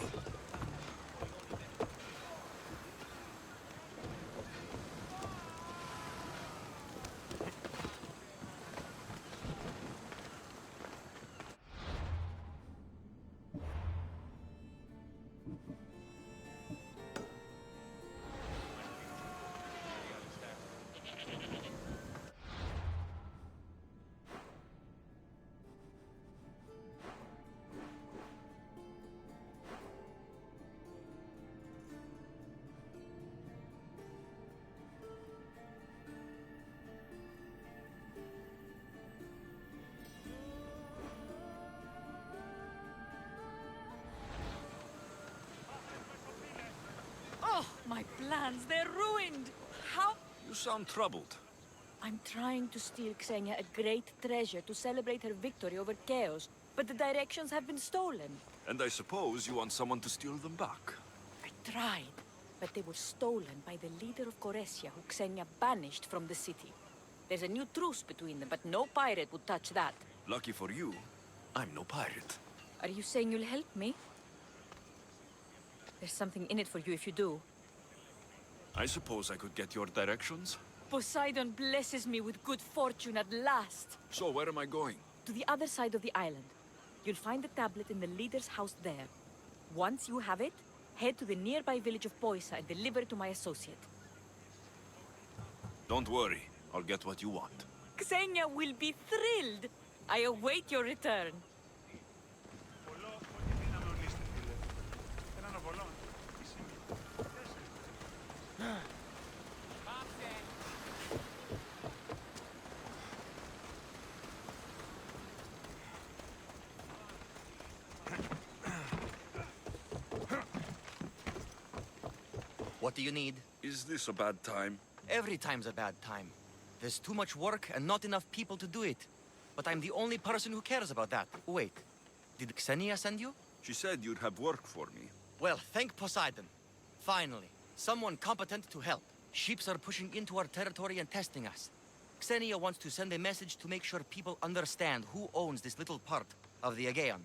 Oh, my plans, they're ruined! How? You sound troubled. I'm trying to steal Xenia a great treasure to celebrate her victory over Chaos, but the directions have been stolen. And I suppose you want someone to steal them back. I tried, but they were stolen by the leader of Goresia, who Xenia banished from the city. There's a new truce between them, but no pirate would touch that. Lucky for you, I'm no pirate. Are you saying you'll help me? There's something in it for you if you do. I suppose I could get your directions? Poseidon blesses me with good fortune at last. So where am I going? To the other side of the island. You'll find the tablet in the leader's house there. Once you have it, head to the nearby village of Poisa and deliver it to my associate. Don't worry, I'll get what you want. Xenia will be thrilled. I await your return. What do you need? Is this a bad time? Every time's a bad time. There's too much work and not enough people to do it. But I'm the only person who cares about that. Wait, did Xenia send you? She said you'd have work for me. Well, thank Poseidon. Finally, someone competent to help. Ships are pushing into our territory and testing us. Xenia wants to send a message to make sure people understand who owns this little part of the Aegean.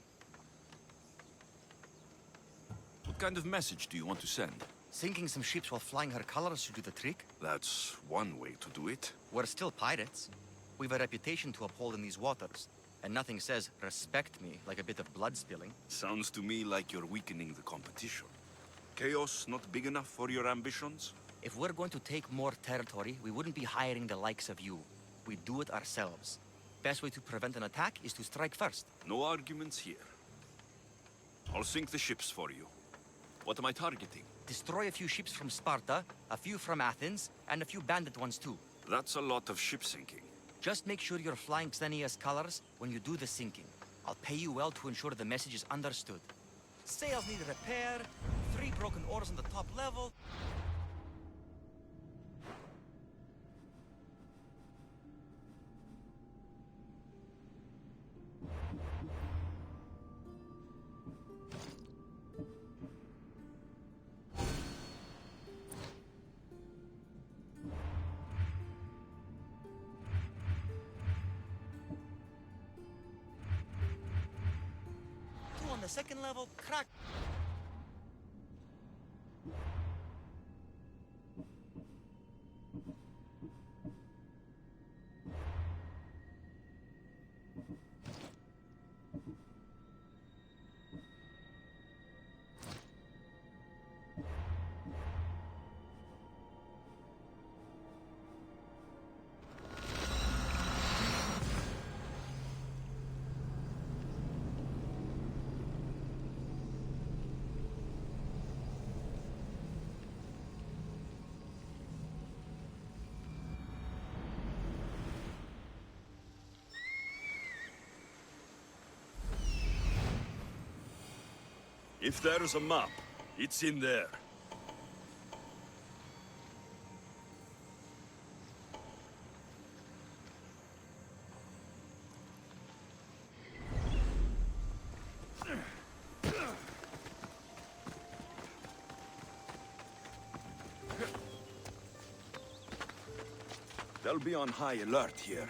What kind of message do you want to send? Sinking some ships while flying her colors should do the trick. That's one way to do it. We're still pirates. We've a reputation to uphold in these waters. And nothing says, respect me, like a bit of blood spilling. Sounds to me like you're weakening the competition. Chaos not big enough for your ambitions? If we're going to take more territory, we wouldn't be hiring the likes of you. We'd do it ourselves. Best way to prevent an attack is to strike first. No arguments here. I'll sink the ships for you. What am I targeting? Destroy a few ships from Sparta, a few from Athens, and a few bandit ones too. That's a lot of ship sinking. Just make sure you're flying Xenia's colors when you do the sinking. I'll pay you well to ensure the message is understood. Sails need repair, 3 broken oars on the top level. On the second level, crack. If there's a map, it's in there. They'll be on high alert here.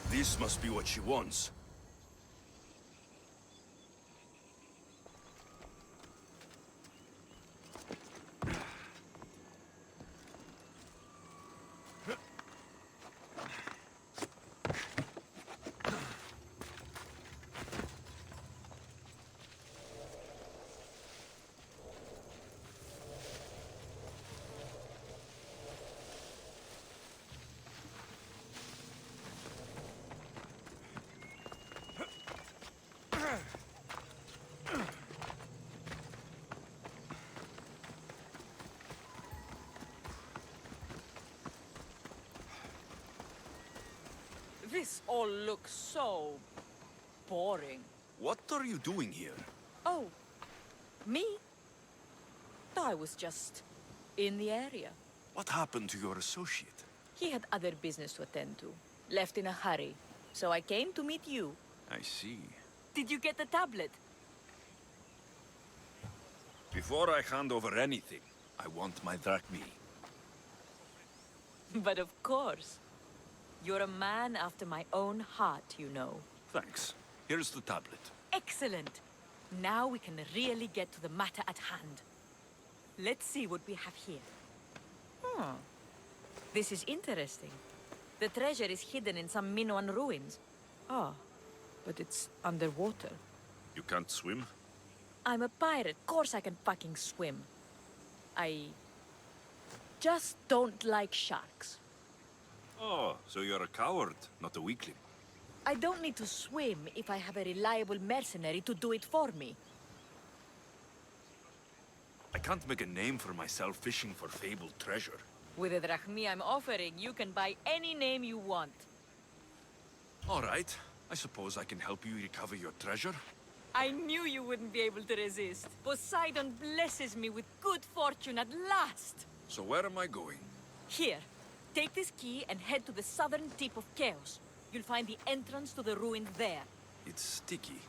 This must be what she wants. This all looks so boring. What are you doing here? Oh, me? I was just in the area. What happened to your associate? He had other business to attend to. Left in a hurry. So I came to meet you. I see. Did you get the tablet? Before I hand over anything, I want my drachmi. But of course. You're a man after my own heart, you know. Thanks. Here's the tablet. Excellent. Now we can really get to the matter at hand. Let's see what we have here. This is interesting. The treasure is hidden in some Minoan ruins. Oh, but it's underwater. You can't swim? I'm a pirate. Course I can fucking swim. I just don't like sharks. Oh, so you're a coward, not a weakling. I don't need to swim if I have a reliable mercenary to do it for me. I can't make a name for myself fishing for fabled treasure. With the drachmi I'm offering, you can buy any name you want. All right. I suppose I can help you recover your treasure. I knew you wouldn't be able to resist. Poseidon blesses me with good fortune at last. So where am I going? Here, take this key and head to the southern tip of Chaos. You'll find the entrance to the ruin there. It's sticky.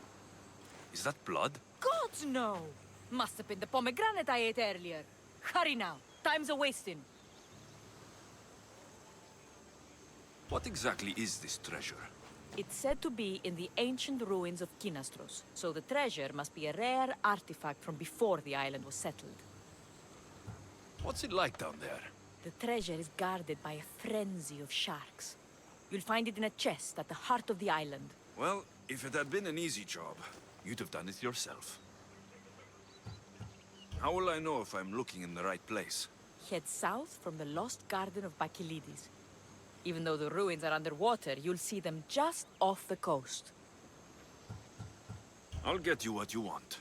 Is that blood? Gods, no! Must have been the pomegranate I ate earlier. Hurry now. Time's a-wasting. What exactly is this treasure? It's said to be in the ancient ruins of Kinastros, so the treasure must be a rare artifact from before the island was settled. What's it like down there? The treasure is guarded by a frenzy of sharks. You'll find it in a chest at the heart of the island. Well, If it had been an easy job, you'd have done it yourself. How will I know if I'm looking in the right place? Head south from the lost garden of Bakilides. Even though the ruins are underwater, you'll see them just off the coast. I'll get you what you want.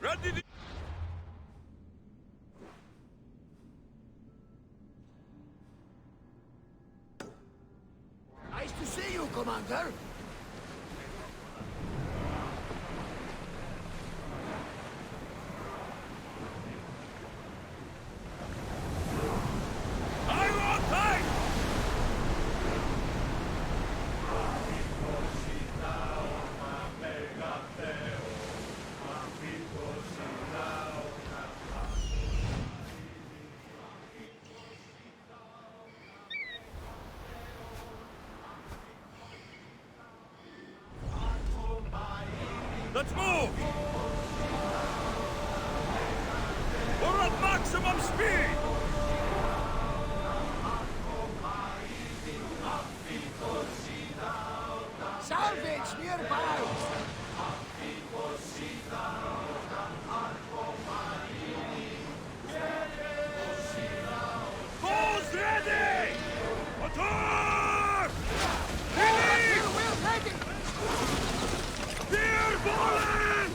Ready? Nice to see you, Commander. Let's move! We're at maximum speed! Salvage nearby! Balls ready! Attack! We're ready! Spear balling!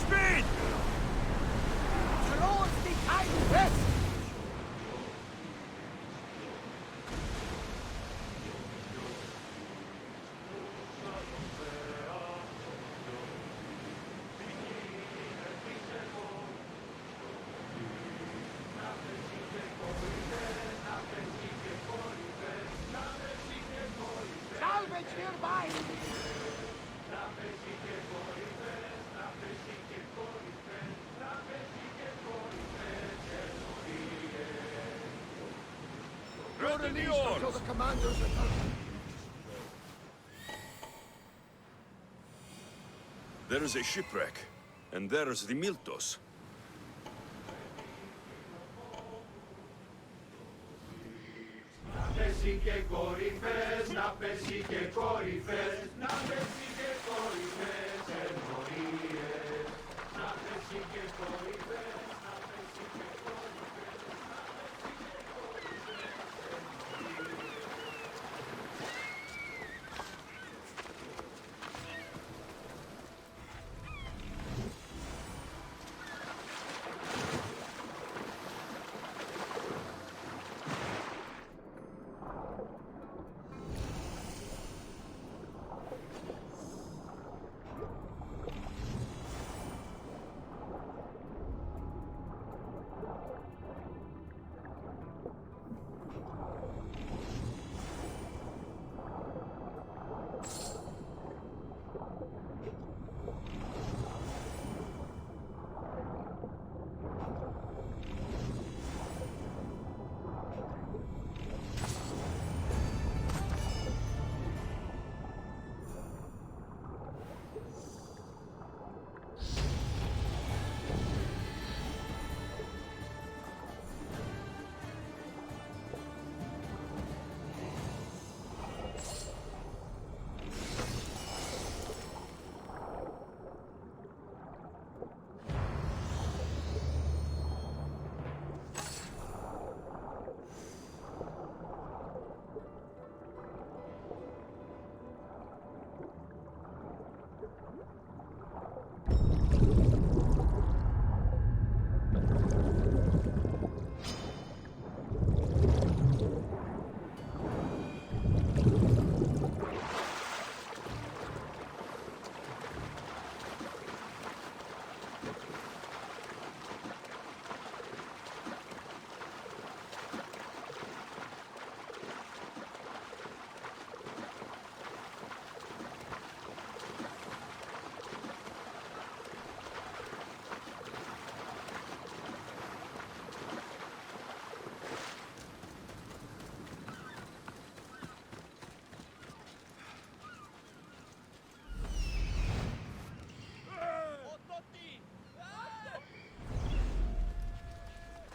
speed! Towards the tide west! Salvage nearby! You're released until the commander's return. There's a shipwreck, and there's the Miltos.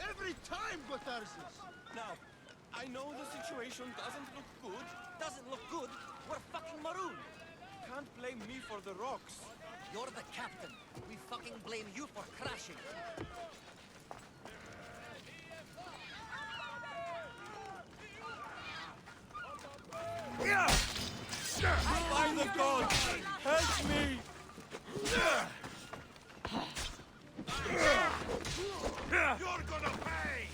Every time, Catharsis! Now, I know the situation doesn't look good. Doesn't look good? We're fucking marooned. Can't blame me for the rocks. You're the captain. We fucking blame you for crashing. By the gods! Help me! You're gonna pay!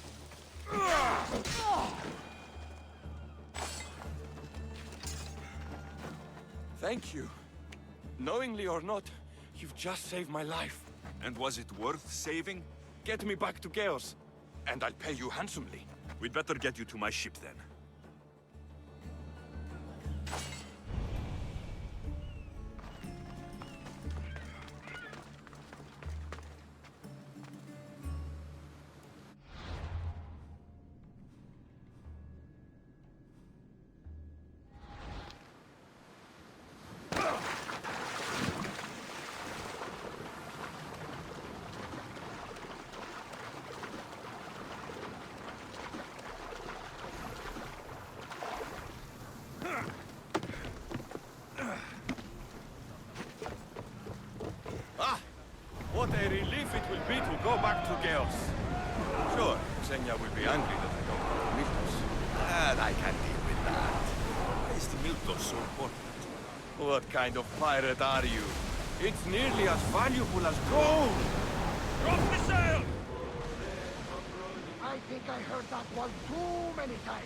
Thank you. Knowingly or not, you've just saved my life. And was it worth saving? Get me back to Chaos, and I'll pay you handsomely. We'd better get you to my ship then. What a relief it will be to go back to Chaos. Sure, Xenia will be angry that I don't go to Miltos. And I can deal with that. Why is the Miltos so important? What kind of pirate are you? It's nearly as valuable as gold! Drop the sail! I think I heard that one too many times.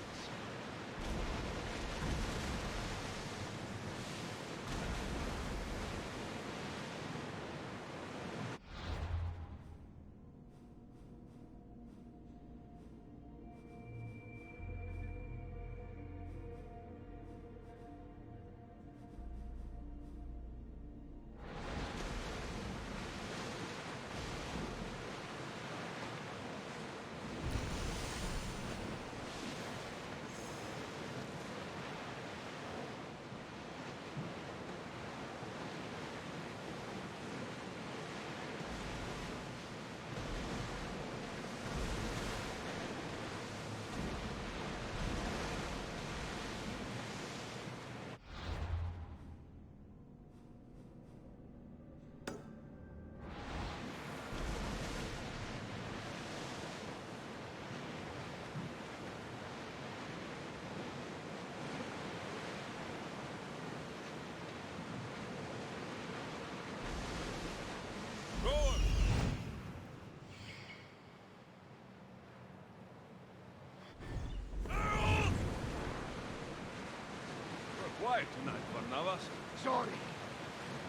Quiet tonight, Barnabas. Sorry.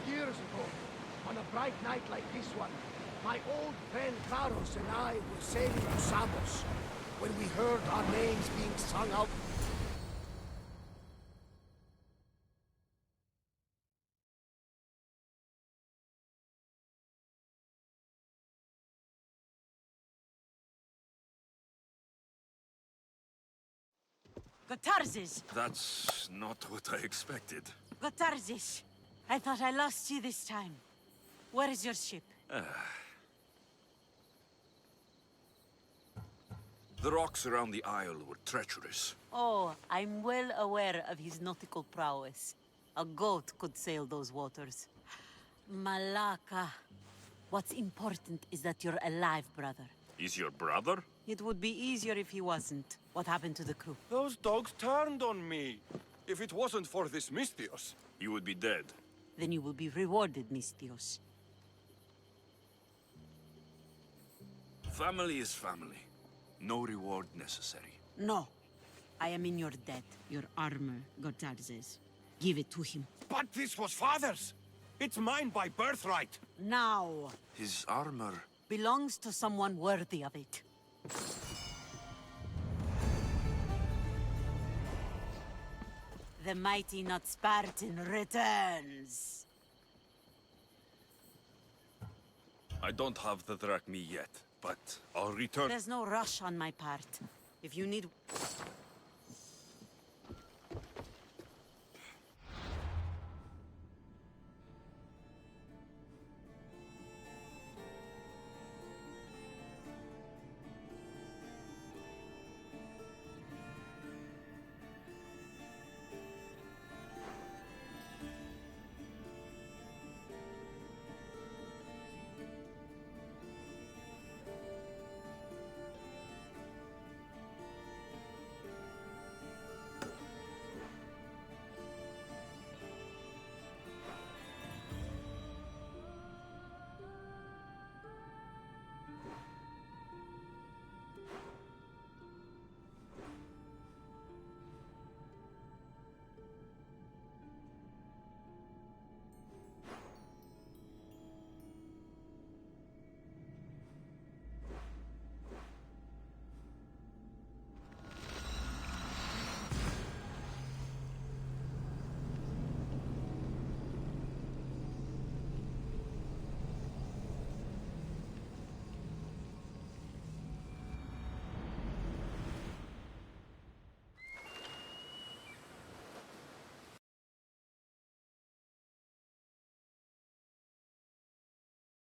Years ago, on a bright night like this one, my old friend Carlos and I were sailing to Samos when we heard our names being sung out. Gotarzes! That's not what I expected. Gotarzes! I thought I lost you this time. Where is your ship? The rocks around the isle were treacherous. Oh, I'm well aware of his nautical prowess. A goat could sail those waters. Malaka. What's important is that you're alive, brother. Is your brother? It would be easier if he wasn't. What happened to the crew? Those dogs turned on me. If it wasn't for this Mystios, You would be dead. Then you will be rewarded, Mystios. Family is family. No reward necessary. No. I am in your debt. Your armor, Gotarzes. Give it to him. But this was father's! It's mine by birthright! Now! His armor... belongs to someone worthy of it. The mighty not Spartan returns! I don't have the drachmi yet, but I'll return... There's no rush on my part. If you need...